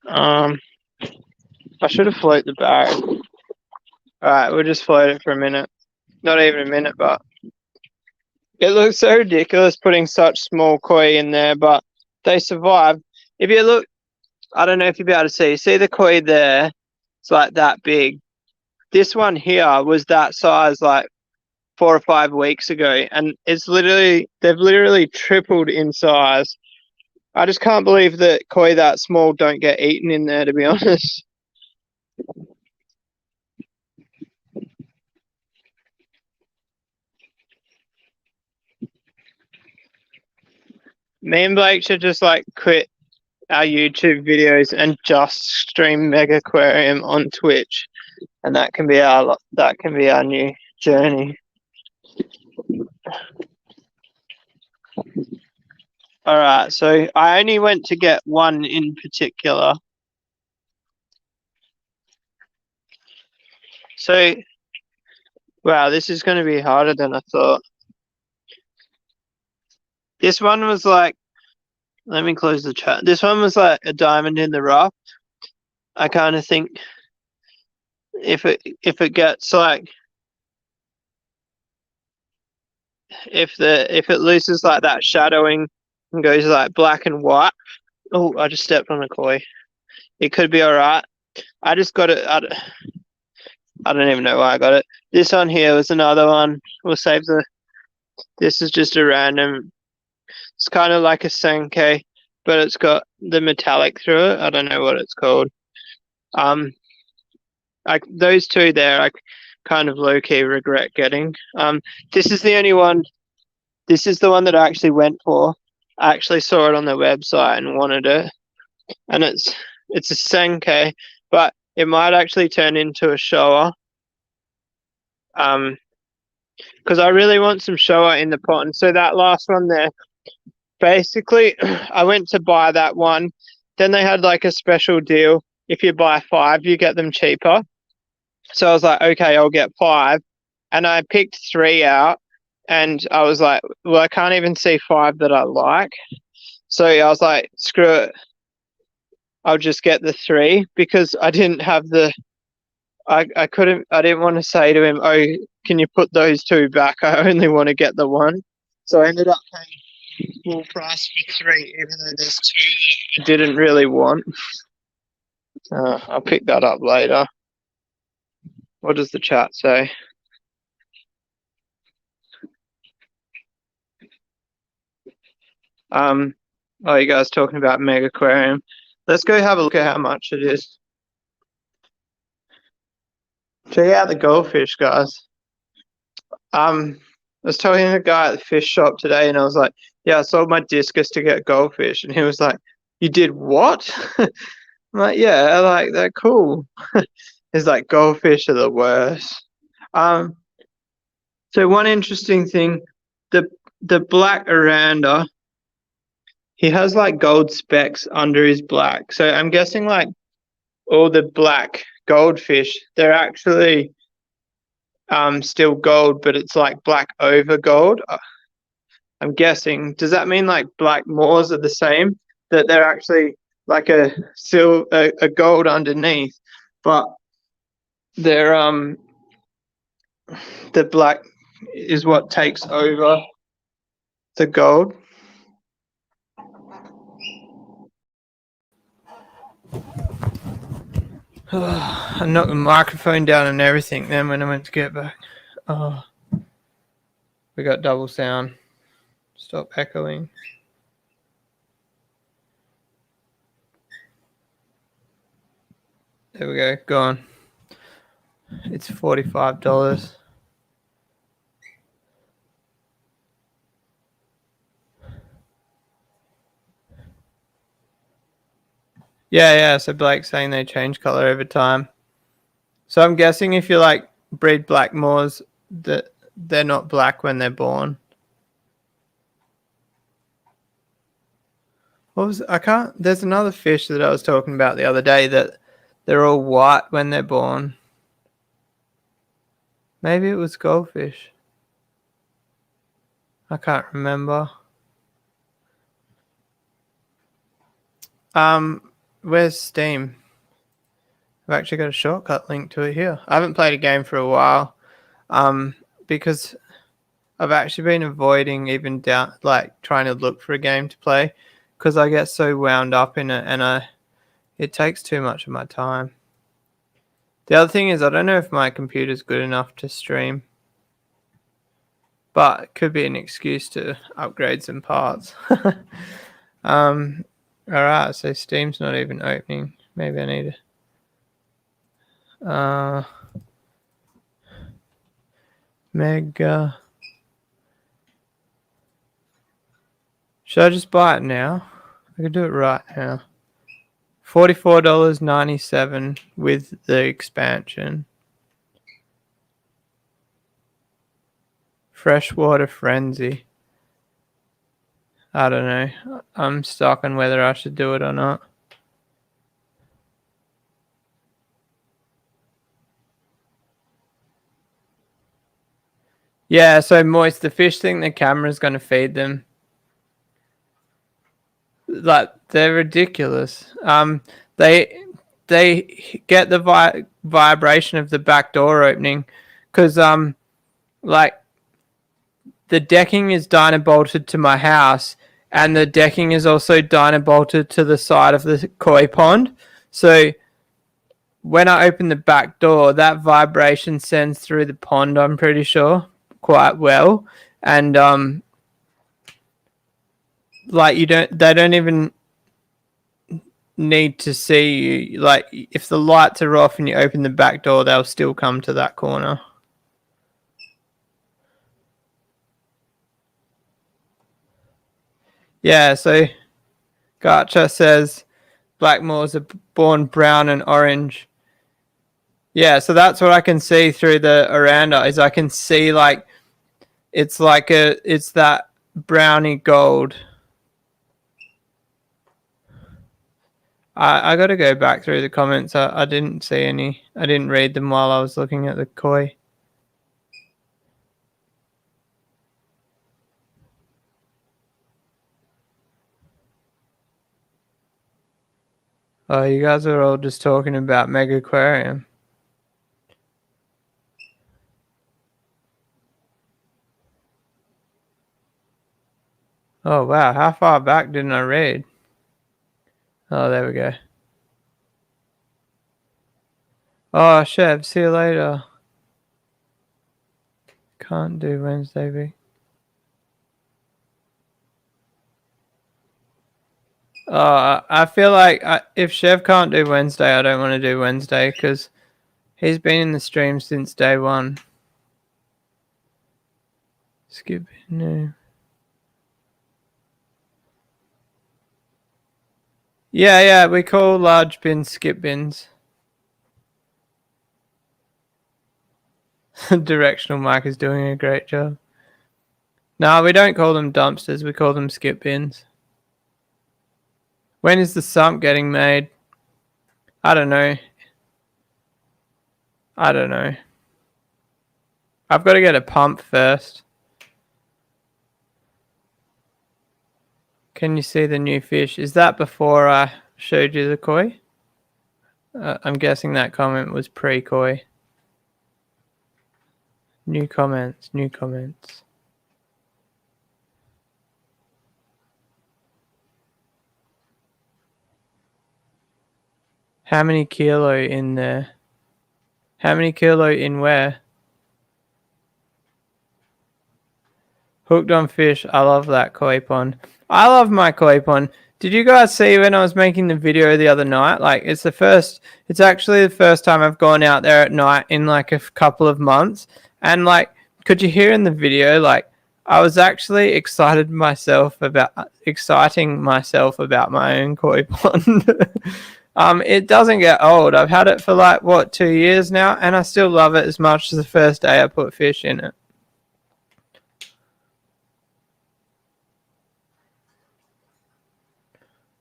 I should have floated the bag. Alright, we'll just float it for a minute. not even a minute, but it looks so ridiculous putting such small koi in there, but they survive. If you look, I don't know if you'll be able to see the koi there, it's like that big. This one here was that size like 4 or 5 weeks ago, and they've literally tripled in size. I just can't believe that koi that small don't get eaten in there, to be honest. Me and Blake should just like quit our YouTube videos and just stream Mega Aquarium on Twitch, and that can be our new journey. All right, so I only went to get one in particular. So, wow, this is going to be harder than I thought. This one was like, let me close the chat. This one was like a diamond in the rough. I kind of think if it gets like, if it loses like that shadowing and goes like black and white. Oh, I just stepped on a koi. It could be all right. I just got it. I don't even know why I got it. This one here was another one. We'll save the. This is just a random. It's kind of like a Sankei, but it's got the metallic through it. I don't know what it's called. Those two there, I kind of low key regret getting. This is the only one. This is the one that I actually went for. I actually saw it on their website and wanted it, and it's a Sankei, but it might actually turn into a shower. Because I really want some shower in the pond. So that last one there, basically, I went to buy that one. Then they had like a special deal. If you buy 5, you get them cheaper. So I was like, okay, I'll get 5. And I picked 3 out. And I was like, well, I can't even see 5 that I like. So I was like, screw it. I'll just get the 3 because I didn't have the. I didn't want to say to him, oh, can you put those 2 back? I only want to get the 1. So I ended up paying full price for 3, even though there's 2 that I didn't really want. I'll pick that up later. What does the chat say? Oh, you guys talking about Mega Aquarium. Let's go have a look at how much it is. Check out the goldfish, guys. I was talking to the guy at the fish shop today, and I was like, yeah, I sold my discus to get goldfish. And he was like, you did what? I'm like, yeah, like, they're cool. He's like, goldfish are the worst. So one interesting thing, the black Aranda, he has like gold specks under his black. So I'm guessing like all the black goldfish, they're actually still gold, but it's like black over gold. I'm guessing. Does that mean like black moors are the same? That they're actually like a gold underneath, but they're the black is what takes over the gold. I knocked the microphone down and everything then when I went to get back. Oh, we got double sound. Stop echoing. There we go. Gone. It's $45. Yeah. So Blake's saying they change color over time. So I'm guessing if you like breed black moors, that they're not black when they're born. There's another fish that I was talking about the other day that they're all white when they're born. Maybe it was goldfish. I can't remember. Where's Steam? I've actually got a shortcut link to it here. I haven't played a game for a while. because I've actually been avoiding even trying to look for a game to play because I get so wound up in it and it takes too much of my time. The other thing is I don't know if my computer's good enough to stream, but it could be an excuse to upgrade some parts. Alright, so Steam's not even opening. Maybe I need to Mega. Should I just buy it now? I could do it right now. $44.97 with the expansion. Freshwater Frenzy. I don't know. I'm stuck on whether I should do it or not. Yeah, so Moist, the fish think the camera's going to feed them. Like, they're ridiculous. They get the vibration of the back door opening because like the decking is dynabolted to my house and the decking is also dynabolted to the side of the koi pond. So when I open the back door, that vibration sends through the pond, I'm pretty sure, quite well. And like they don't even need to see you. Like if the lights are off and you open the back door, they'll still come to that corner. Yeah, so Gacha says Blackmores are born brown and orange. Yeah, so that's what I can see through the veranda is I can see like it's that browny gold. I got to go back through the comments. I didn't see any. I didn't read them while I was looking at the koi. Oh, you guys are all just talking about Mega Aquarium. Oh, wow. How far back didn't I read? Oh, there we go. Oh, Chef, see you later. Can't do Wednesday, Vic. I feel like if Chef can't do Wednesday, I don't want to do Wednesday because he's been in the stream since day one. Skip, no. Yeah, we call large bins skip bins. Directional Mike is doing a great job. No, we don't call them dumpsters, we call them skip bins. When is the sump getting made? I don't know. I've got to get a pump first. Can you see the new fish? Is that before I showed you the koi? I'm guessing that comment was pre-koi. New comments. How many kilo in there? How many kilo in where? Hooked on fish. I love that koi pond. I love my koi pond. Did you guys see when I was making the video the other night? Like it's actually the first time I've gone out there at night in like a couple of months. And like, could you hear in the video, like I was actually exciting myself about my own koi pond. It doesn't get old. I've had it for like 2 years now, and I still love it as much as the first day I put fish in it.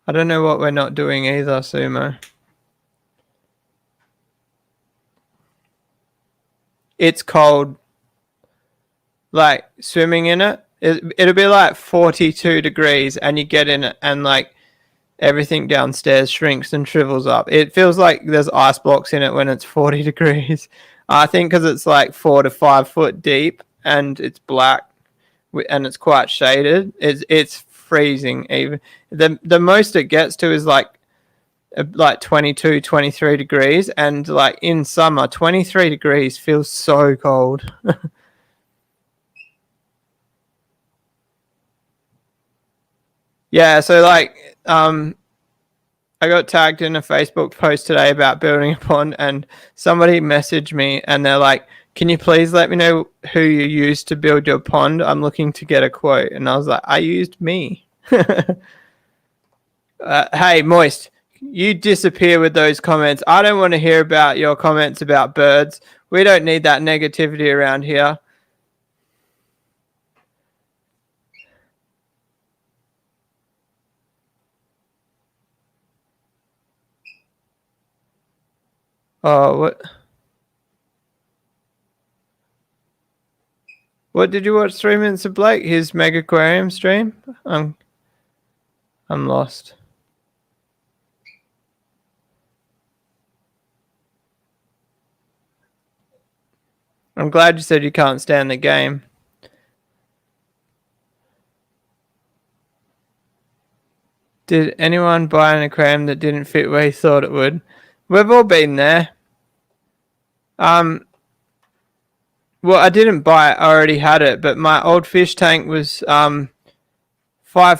I don't know what we're not doing either, Sumo. It's cold. Like swimming in it, it'll be like 42 degrees, and you get in it, and like everything downstairs shrinks and shrivels up. It feels like there's ice blocks in it when it's 40 degrees. I think because it's like 4 to 5 foot deep, and it's black and it's quite shaded, it's freezing. Even the most it gets to is like 22, 23 degrees, and like in summer 23 degrees feels so cold. Yeah, so like I got tagged in a Facebook post today about building a pond, and somebody messaged me and they're like, can you please let me know who you used to build your pond? I'm looking to get a quote. And I was like, I used me. Hey, Moist, you disappear with those comments. I don't want to hear about your comments about birds. We don't need that negativity around here. Oh, what? What did you watch 3 Minutes of Blake? His Mega Aquarium stream? I'm lost. I'm glad you said you can't stand the game. Did anyone buy an aquarium that didn't fit where he thought it would? We've all been there. Well, I didn't buy it. I already had it, but my old fish tank was 5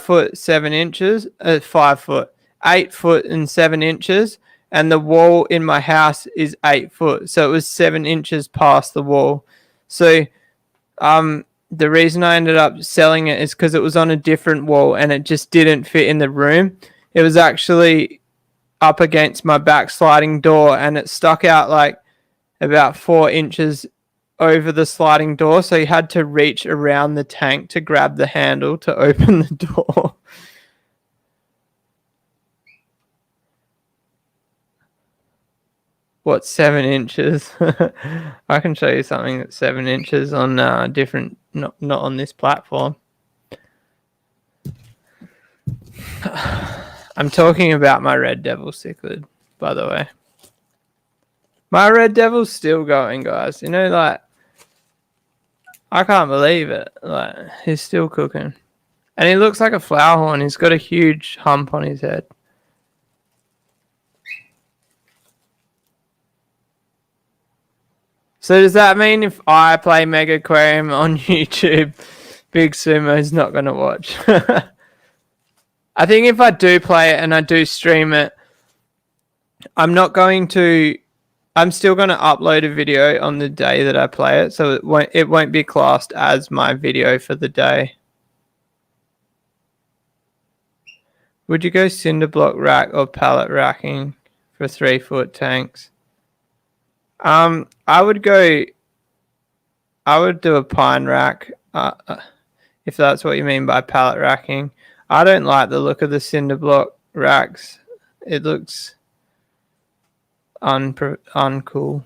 foot 7 inches. 5 foot, 8 foot and 7 inches, and the wall in my house is 8 foot, so it was 7 inches past the wall. So, the reason I ended up selling it is because it was on a different wall and it just didn't fit in the room. It was actually up against my back sliding door, and it stuck out like about 4 inches over the sliding door, so you had to reach around the tank to grab the handle to open the door. What, 7 inches? I can show you something that's 7 inches on different, not on this platform. I'm talking about my Red Devil cichlid, by the way. My Red Devil's still going, guys. You know, like, I can't believe it. Like, he's still cooking. And he looks like a flower horn. He's got a huge hump on his head. So does that mean if I play Mega Aquarium on YouTube, Big Sumo's not going to watch? I think if I do play it and I do stream it, I'm still going to upload a video on the day that I play it, so it won't be classed as my video for the day. Would you go cinder block rack or pallet racking for 3 foot tanks? I would do a pine rack, if that's what you mean by pallet racking. I don't like the look of the cinder block racks. It looks uncool.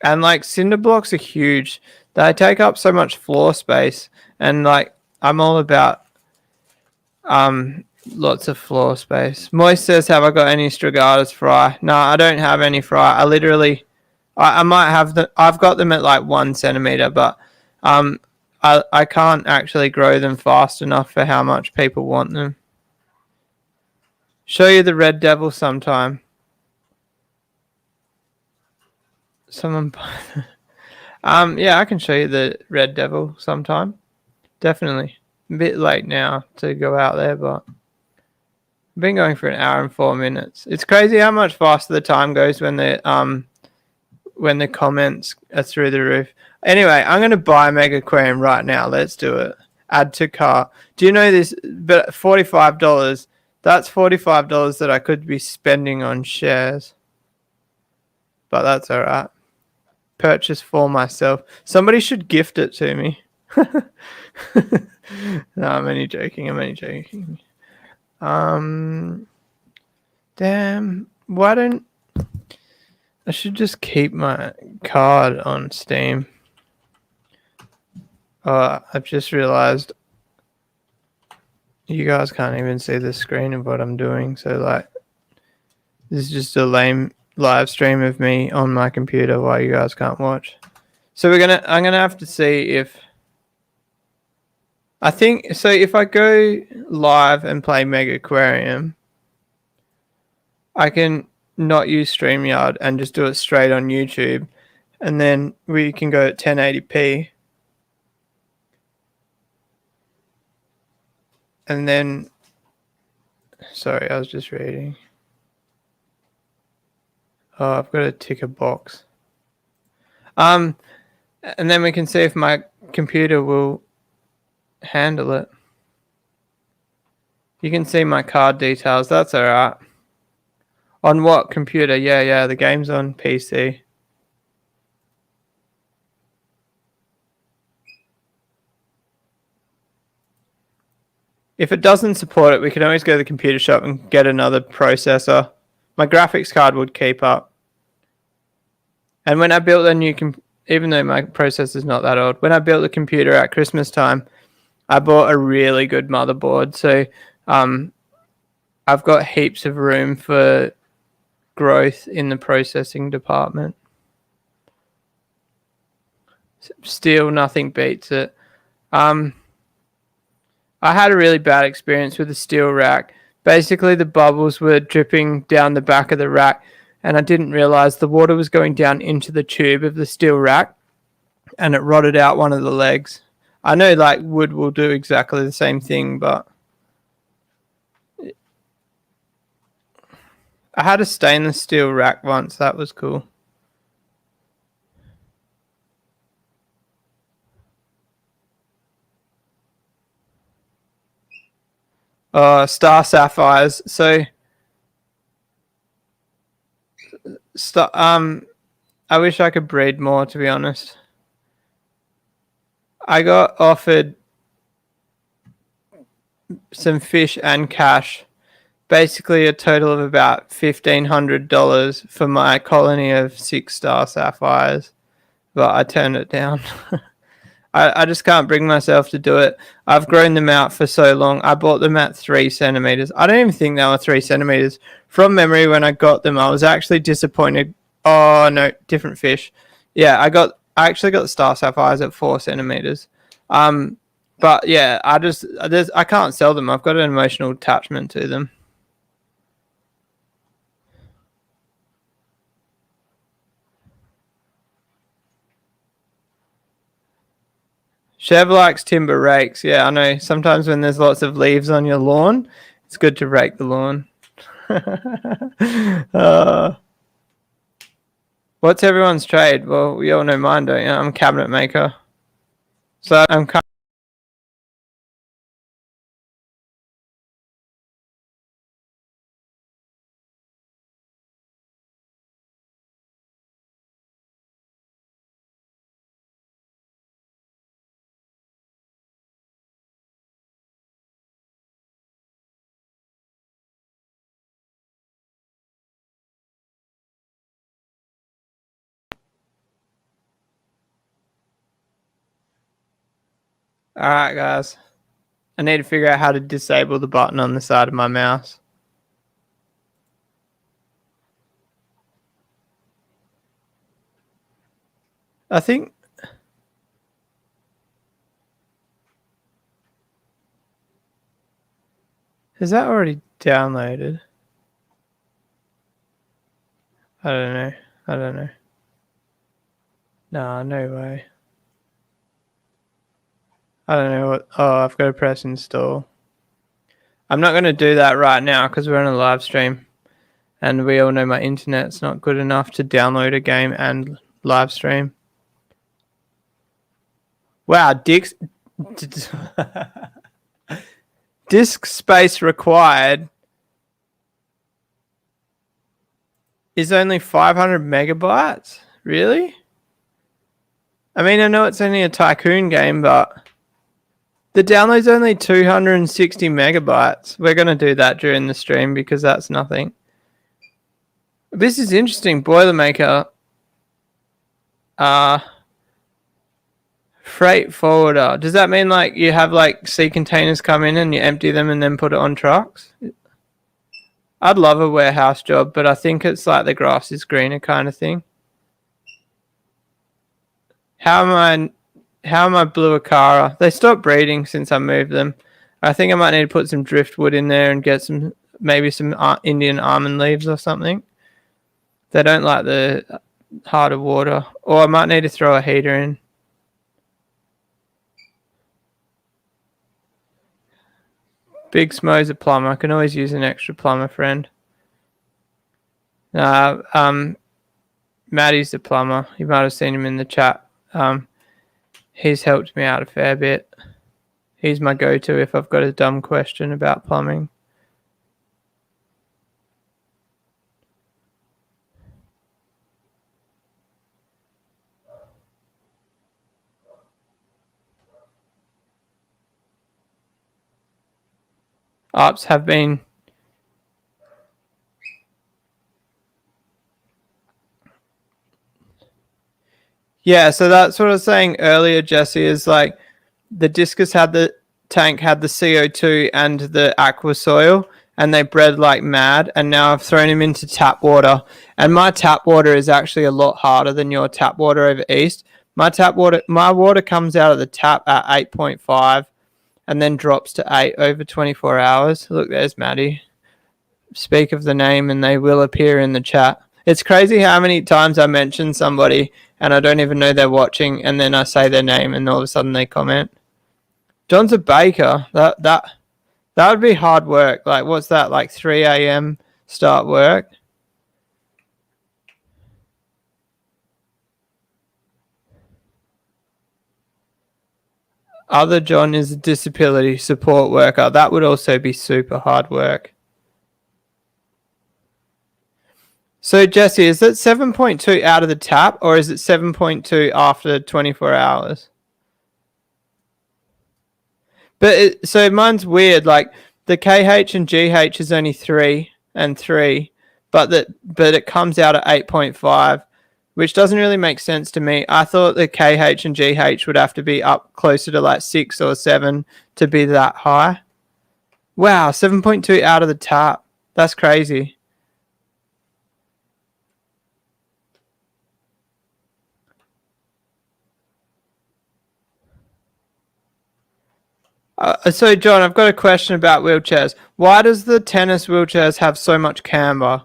And like, cinder blocks are huge. They take up so much floor space, and like, I'm all about lots of floor space. Moist says, have I got any Stragatas fry? No, I don't have any fry. I might have them. I've got them at like 1 centimeter, but I can't actually grow them fast enough for how much people want them. Show you the Red Devil sometime. Someone, yeah, I can show you the Red Devil sometime. Definitely. A bit late now to go out there, but I've been going for 1 hour and 4 minutes. It's crazy how much faster the time goes when the comments are through the roof. Anyway, I'm going to buy a Mega Aquarium right now. Let's do it. Add to cart. Do you know this? But $45. That's $45 that I could be spending on shares. But that's all right. Purchase for myself. Somebody should gift it to me. No, I'm only joking. Damn. Why don't I should just keep my card on Steam. I've just realized you guys can't even see the screen of what I'm doing. So like, this is just a lame live stream of me on my computer while you guys can't watch. So I'm gonna have to see if I think so. If I go live and play Mega Aquarium, I can not use StreamYard and just do it straight on YouTube, and then we can go at 1080p. And then, sorry, I was just reading. Oh, I've got to tick a box. And then we can see if my computer will handle it. You can see my card details. That's all right. On what computer? Yeah, the game's on PC. If it doesn't support it, we can always go to the computer shop and get another processor. My graphics card would keep up. And when I built a new even though my processor's not that old, when I built the computer at Christmas time, I bought a really good motherboard. So I've got heaps of room for growth in the processing department. Still, nothing beats it. I had a really bad experience with the steel rack. Basically, the bubbles were dripping down the back of the rack, and I didn't realize the water was going down into the tube of the steel rack, and it rotted out one of the legs. I know like wood will do exactly the same thing, but I had a stainless steel rack once. That was cool. Star sapphires. So, I wish I could breed more, to be honest. I got offered some fish and cash, basically a total of about $1,500 for my colony of 6-star sapphires, but I turned it down. I just can't bring myself to do it. I've grown them out for so long. I bought them at 3 centimeters. I don't even think they were 3 centimeters. From memory, when I got them, I was actually disappointed. Oh no, different fish. Yeah, I actually got the star sapphires at 4 centimeters. But yeah, I can't sell them. I've got an emotional attachment to them. Chev likes timber rakes. Yeah, I know. Sometimes when there's lots of leaves on your lawn, it's good to rake the lawn. What's everyone's trade? Well, we all know mine, don't you? I'm a cabinet maker. So I'm kind all right, guys. I need to figure out how to disable the button on the side of my mouse. I think is that already downloaded? I don't know. Nah, no way. I don't know what. Oh, I've got to press install. I'm not going to do that right now because we're on a live stream. And we all know my internet's not good enough to download a game and live stream. Wow, disk space required is only 500 megabytes? Really? I mean, I know it's only a tycoon game, but the download's only 260 megabytes. We're going to do that during the stream because that's nothing. This is interesting. Boilermaker. Freight forwarder. Does that mean like you have like sea containers come in and you empty them and then put it on trucks? I'd love a warehouse job, but I think it's like the grass is greener kind of thing. How how are my blue Acara? They stopped breeding since I moved them. I think I might need to put some driftwood in there and get some, maybe some Indian almond leaves or something. They don't like the harder water. Or I might need to throw a heater in. Big Smo's a plumber. I can always use an extra plumber friend. Maddie's the plumber. You might have seen him in the chat. He's helped me out a fair bit. He's my go-to if I've got a dumb question about plumbing. Ops have been... Yeah, so that's what I was saying earlier, Jesse, is like the discus had the tank had the CO2 and the aqua soil, and they bred like mad, and now I've thrown him into tap water, and my tap water is actually a lot harder than your tap water over east. My water comes out of the tap at 8.5 and then drops to 8 over 24 hours. Look, there's Maddie. Speak of the name and they will appear in the chat. It's crazy how many times I mention somebody and I don't even know they're watching, and then I say their name and all of a sudden they comment. John's a baker. That would be hard work. Like, what's that, like 3 a.m. start work? Other John is a disability support worker. That would also be super hard work. So, Jesse, is it 7.2 out of the tap, or is it 7.2 after 24 hours? But so mine's weird. Like the KH and GH is only 3 and 3, but it comes out at 8.5, which doesn't really make sense to me. I thought the KH and GH would have to be up closer to like 6 or 7 to be that high. Wow, 7.2 out of the tap. That's crazy. So, John, I've got a question about wheelchairs. Why does the tennis wheelchairs have so much camber?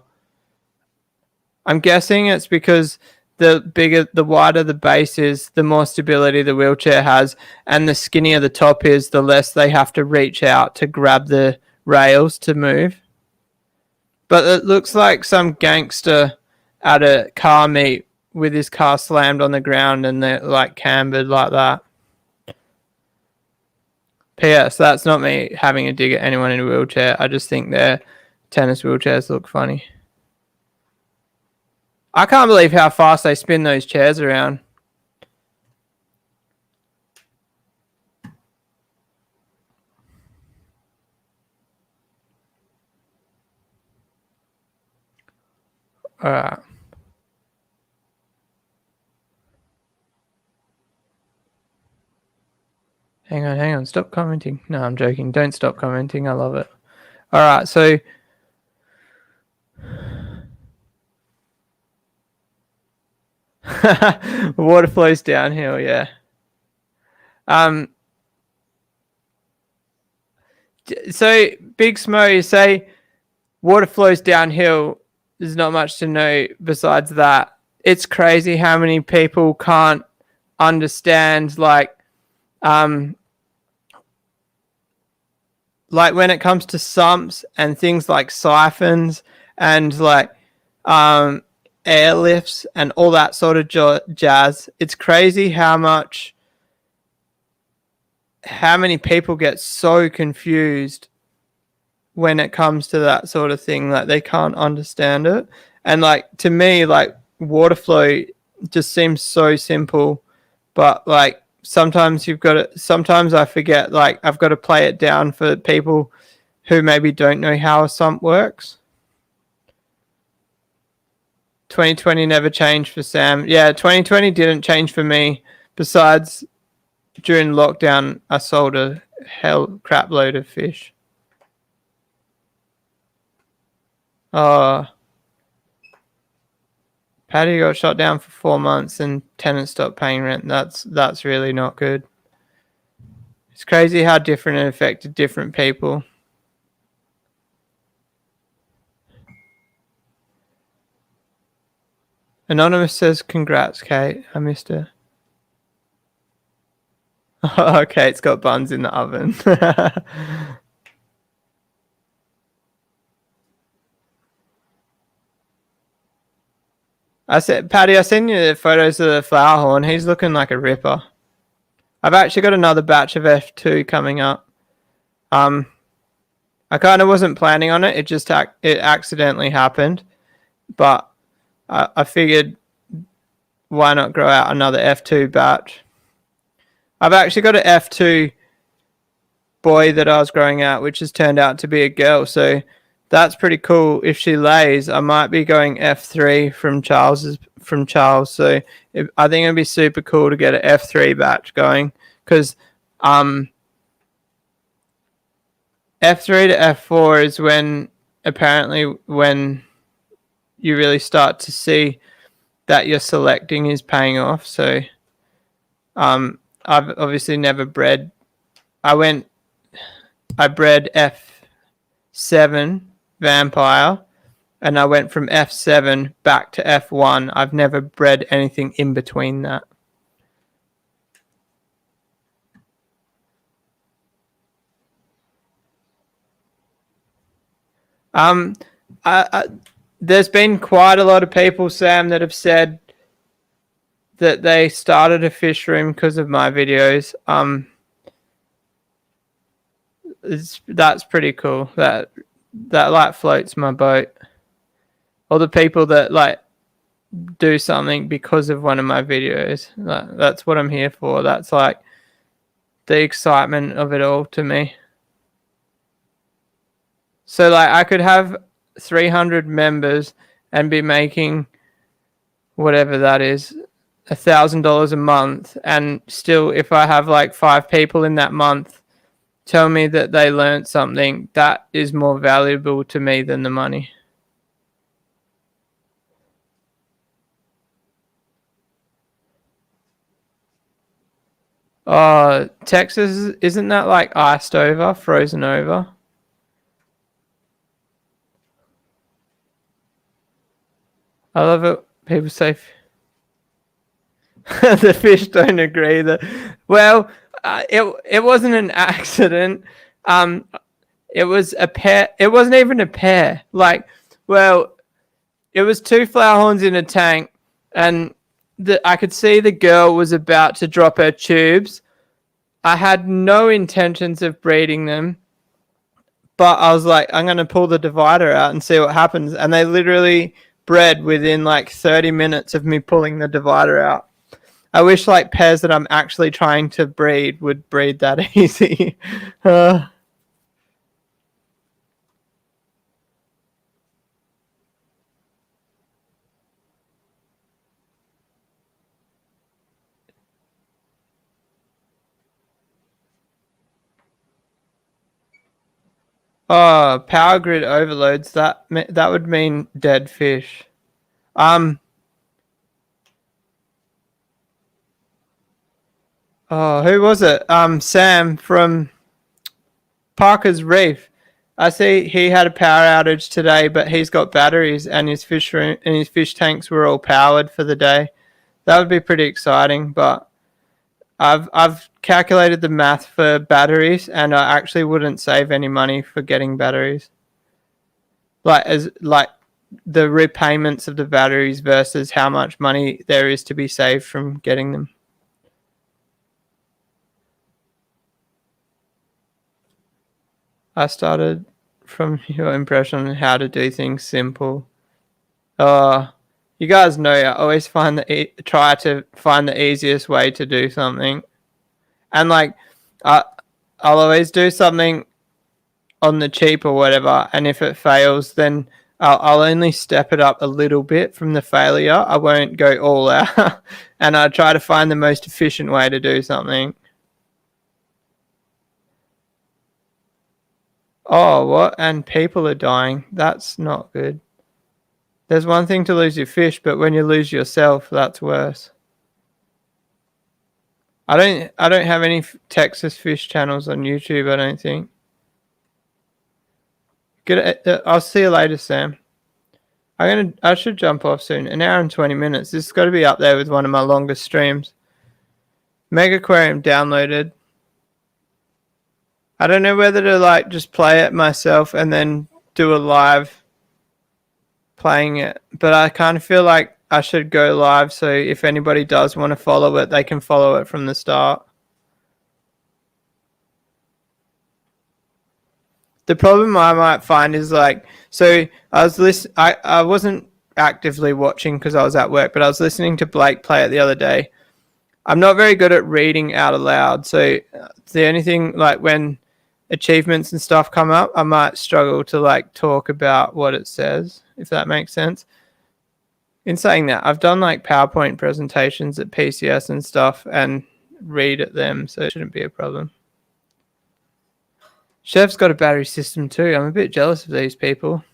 I'm guessing it's because the wider the base is, the more stability the wheelchair has, and the skinnier the top is, the less they have to reach out to grab the rails to move. But it looks like some gangster at a car meet with his car slammed on the ground and they're like cambered like that. P.S. That's not me having a dig at anyone in a wheelchair. I just think their tennis wheelchairs look funny. I can't believe how fast they spin those chairs around. All right. Hang on. Stop commenting. No, I'm joking. Don't stop commenting. I love it. All right. So water flows downhill. Yeah. So Big Smo, you say water flows downhill. There's not much to know besides that. It's crazy how many people can't understand like when it comes to sumps and things like siphons and like airlifts and all that sort of jazz. It's crazy how many people get so confused when it comes to that sort of thing, like they can't understand it. And like to me, like water flow just seems so simple, but like sometimes I forget, like I've got to play it down for people who maybe don't know how a sump works. 2020 never changed for Sam. Yeah, 2020 didn't change for me. Besides, during lockdown, I sold a crap load of fish. Patio got shut down for 4 months and tenants stopped paying rent. That's really not good. It's crazy how different it affected different people. Anonymous says, congrats, Kate. I missed her. Oh, Kate's got buns in the oven. I said, Patty, I sent you the photos of the flower horn. He's looking like a ripper. I've actually got another batch of F2 coming up. I kind of wasn't planning on it. It just it accidentally happened. But I figured, why not grow out another F2 batch? I've actually got an F2 boy that I was growing out, which has turned out to be a girl. So that's pretty cool. If she lays, I might be going F3 from Charles. So I think it'd be super cool to get an F3 batch going, because F3 to F4 is when you really start to see that your selecting is paying off. So I've obviously never bred. I bred F7 vampire, and I went from F7 back to F1. I've never bred anything in between that. There's been quite a lot of people, Sam, that have said that they started a fish room because of my videos. That's pretty cool. That like floats my boat. All the people that like do something because of one of my videos. That's what I'm here for. That's like the excitement of it all to me. So like I could have 300 members and be making whatever that is, $1,000 a month, and still, if I have like 5 people in that month tell me that they learned something, that is more valuable to me than the money. Oh, Texas, isn't that like iced over, frozen over? I love it. People say the fish don't agree. It wasn't an accident. It was a pair. It wasn't even a pair. It was 2 flower horns in a tank, and I could see the girl was about to drop her tubes. I had no intentions of breeding them, but I was like, I'm going to pull the divider out and see what happens. And they literally bred within like 30 minutes of me pulling the divider out. I wish like pairs that I'm actually trying to breed would breed that easy. Oh, power grid overloads. That would mean dead fish. Oh, who was it? Sam from Parker's Reef. I see he had a power outage today, but he's got batteries, and his fish room and his fish tanks were all powered for the day. That would be pretty exciting, but I've calculated the math for batteries, and I actually wouldn't save any money for getting batteries. Like the repayments of the batteries versus how much money there is to be saved from getting them. I started from your impression on how to do things simple. You guys know I always try to find the easiest way to do something, and like I'll always do something on the cheap or whatever, and if it fails, then I'll only step it up a little bit from the failure. I won't go all out, and I try to find the most efficient way to do something. Oh, what? And people are dying. That's not good. There's one thing to lose your fish, but when you lose yourself, that's worse. I don't have any Texas fish channels on YouTube, I don't think. I'll see you later, Sam. I should jump off soon. An hour and 20 minutes. This has got to be up there with one of my longest streams. Mega Aquarium downloaded. I don't know whether to like just play it myself and then do a live playing it, but I kind of feel like I should go live, so if anybody does want to follow it, they can follow it from the start. The problem I might find is like, so I wasn't actively watching because I was at work, but I was listening to Blake play it the other day. I'm not very good at reading out aloud, so the only thing, like when achievements and stuff come up, I might struggle to like talk about what it says, if that makes sense. In saying that, I've done like PowerPoint presentations at PCS and stuff and read at them, so it shouldn't be a problem. Chef's got a battery system too. I'm a bit jealous of these people.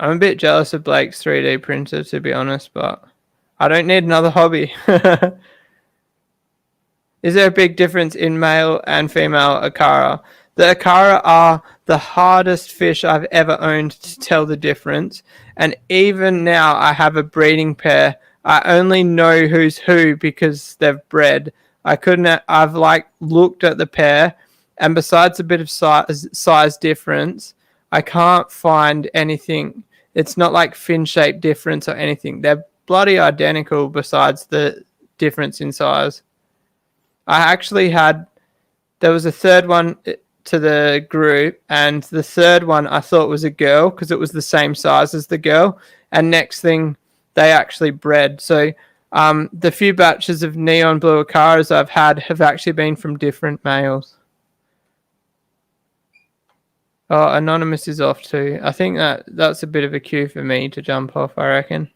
I'm a bit jealous of Blake's 3D printer, to be honest, but I don't need another hobby. Is there a big difference in male and female Acara? The Acara are the hardest fish I've ever owned to tell the difference. And even now I have a breeding pair. I only know who's who because they've bred. I've like looked at the pair, and besides a bit of size difference, I can't find anything. It's not like fin shape difference or anything. They're bloody identical besides the difference in size. There was a third one to the group, and the third one I thought was a girl because it was the same size as the girl, and next thing they actually bred. So the few batches of neon blue Acaras I've had have actually been from different males. Oh, Anonymous is off too. I think that's a bit of a cue for me to jump off, I reckon.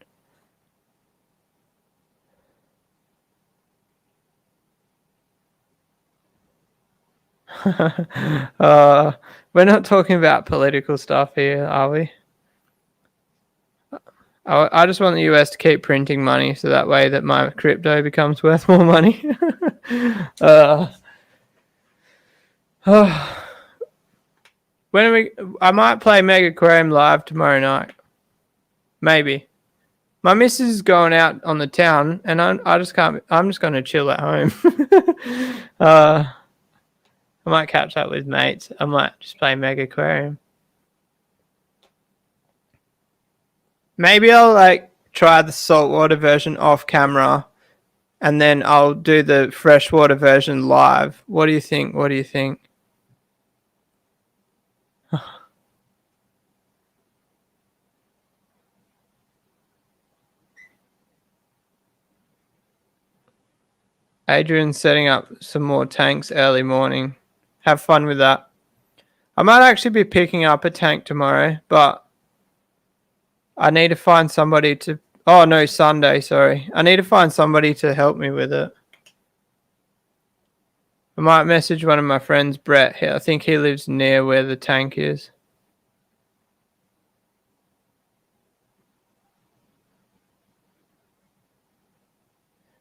We're not talking about political stuff here, are we? I just want the US to keep printing money so that way that my crypto becomes worth more money. I might play Mega Aquarium live tomorrow night. Maybe. My missus is going out on the town, and I just can't. I'm just going to chill at home. I might catch up with mates. I might just play Mega Aquarium. Maybe I'll like try the saltwater version off camera, and then I'll do the freshwater version live. What do you think? What do you think? Adrian's setting up some more tanks early morning. Have fun with that. I might actually be picking up a tank tomorrow, but I need to find somebody to... Oh, no, Sunday, sorry. I need to find somebody to help me with it. I might message one of my friends, Brett. I think he lives near where the tank is.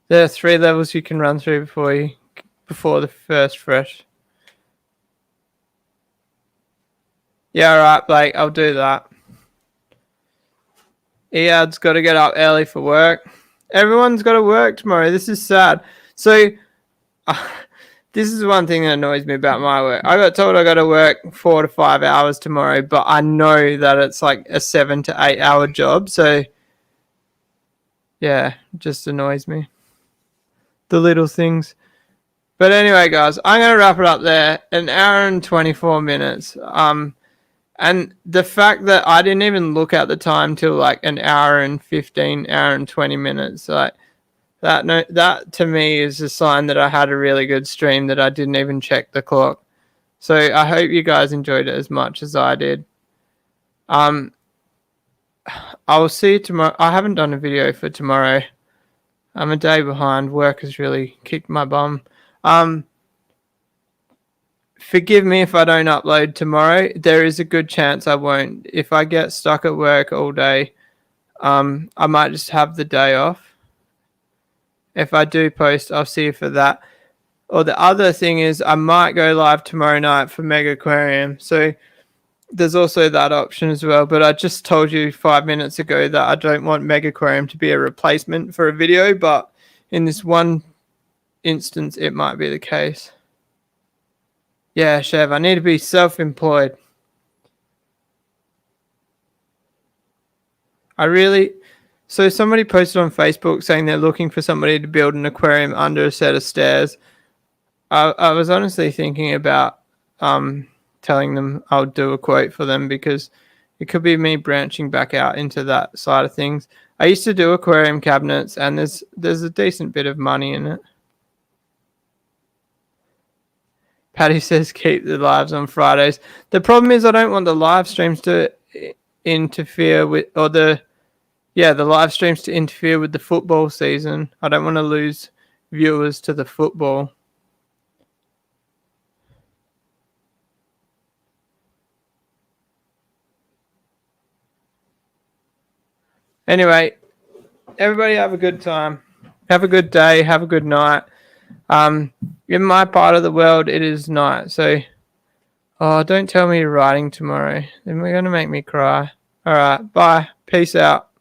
There are 3 levels you can run through before the first fresh. Yeah, alright, Blake, I'll do that. Ead's got to get up early for work. Everyone's got to work tomorrow. This is sad. So, this is one thing that annoys me about my work. I got told I got to work 4 to 5 hours tomorrow, but I know that it's like a 7 to 8 hour job. So, yeah, it just annoys me. The little things. But anyway, guys, I'm going to wrap it up there. An hour and 24 minutes. And the fact that I didn't even look at the time till like an hour and 15, hour and 20 minutes, like that to me is a sign that I had a really good stream, that I didn't even check the clock. So I hope you guys enjoyed it as much as I did. I will see you tomorrow. I haven't done a video for tomorrow. I'm a day behind. Work has really kicked my bum. forgive me if I don't upload tomorrow. There is a good chance I won't. If I get stuck at work all day, I might just have the day off. If I do post, I'll see you for that. Or the other thing is I might go live tomorrow night for Mega Aquarium. So there's also that option as well. But I just told you 5 minutes ago that I don't want Mega Aquarium to be a replacement for a video. But in this one instance, it might be the case. Yeah, Chev, I need to be self-employed. So somebody posted on Facebook saying they're looking for somebody to build an aquarium under a set of stairs. I was honestly thinking about telling them I'll do a quote for them, because it could be me branching back out into that side of things. I used to do aquarium cabinets, and there's a decent bit of money in it. Patty says keep the lives on Fridays. The problem is I don't want the live streams to interfere with, or the live streams to interfere with the football season. I don't want to lose viewers to the football. Anyway, everybody have a good time. Have a good day. Have a good night. In my part of the world, it is night. So, don't tell me you're writing tomorrow. Then we're going to make me cry. All right. Bye. Peace out.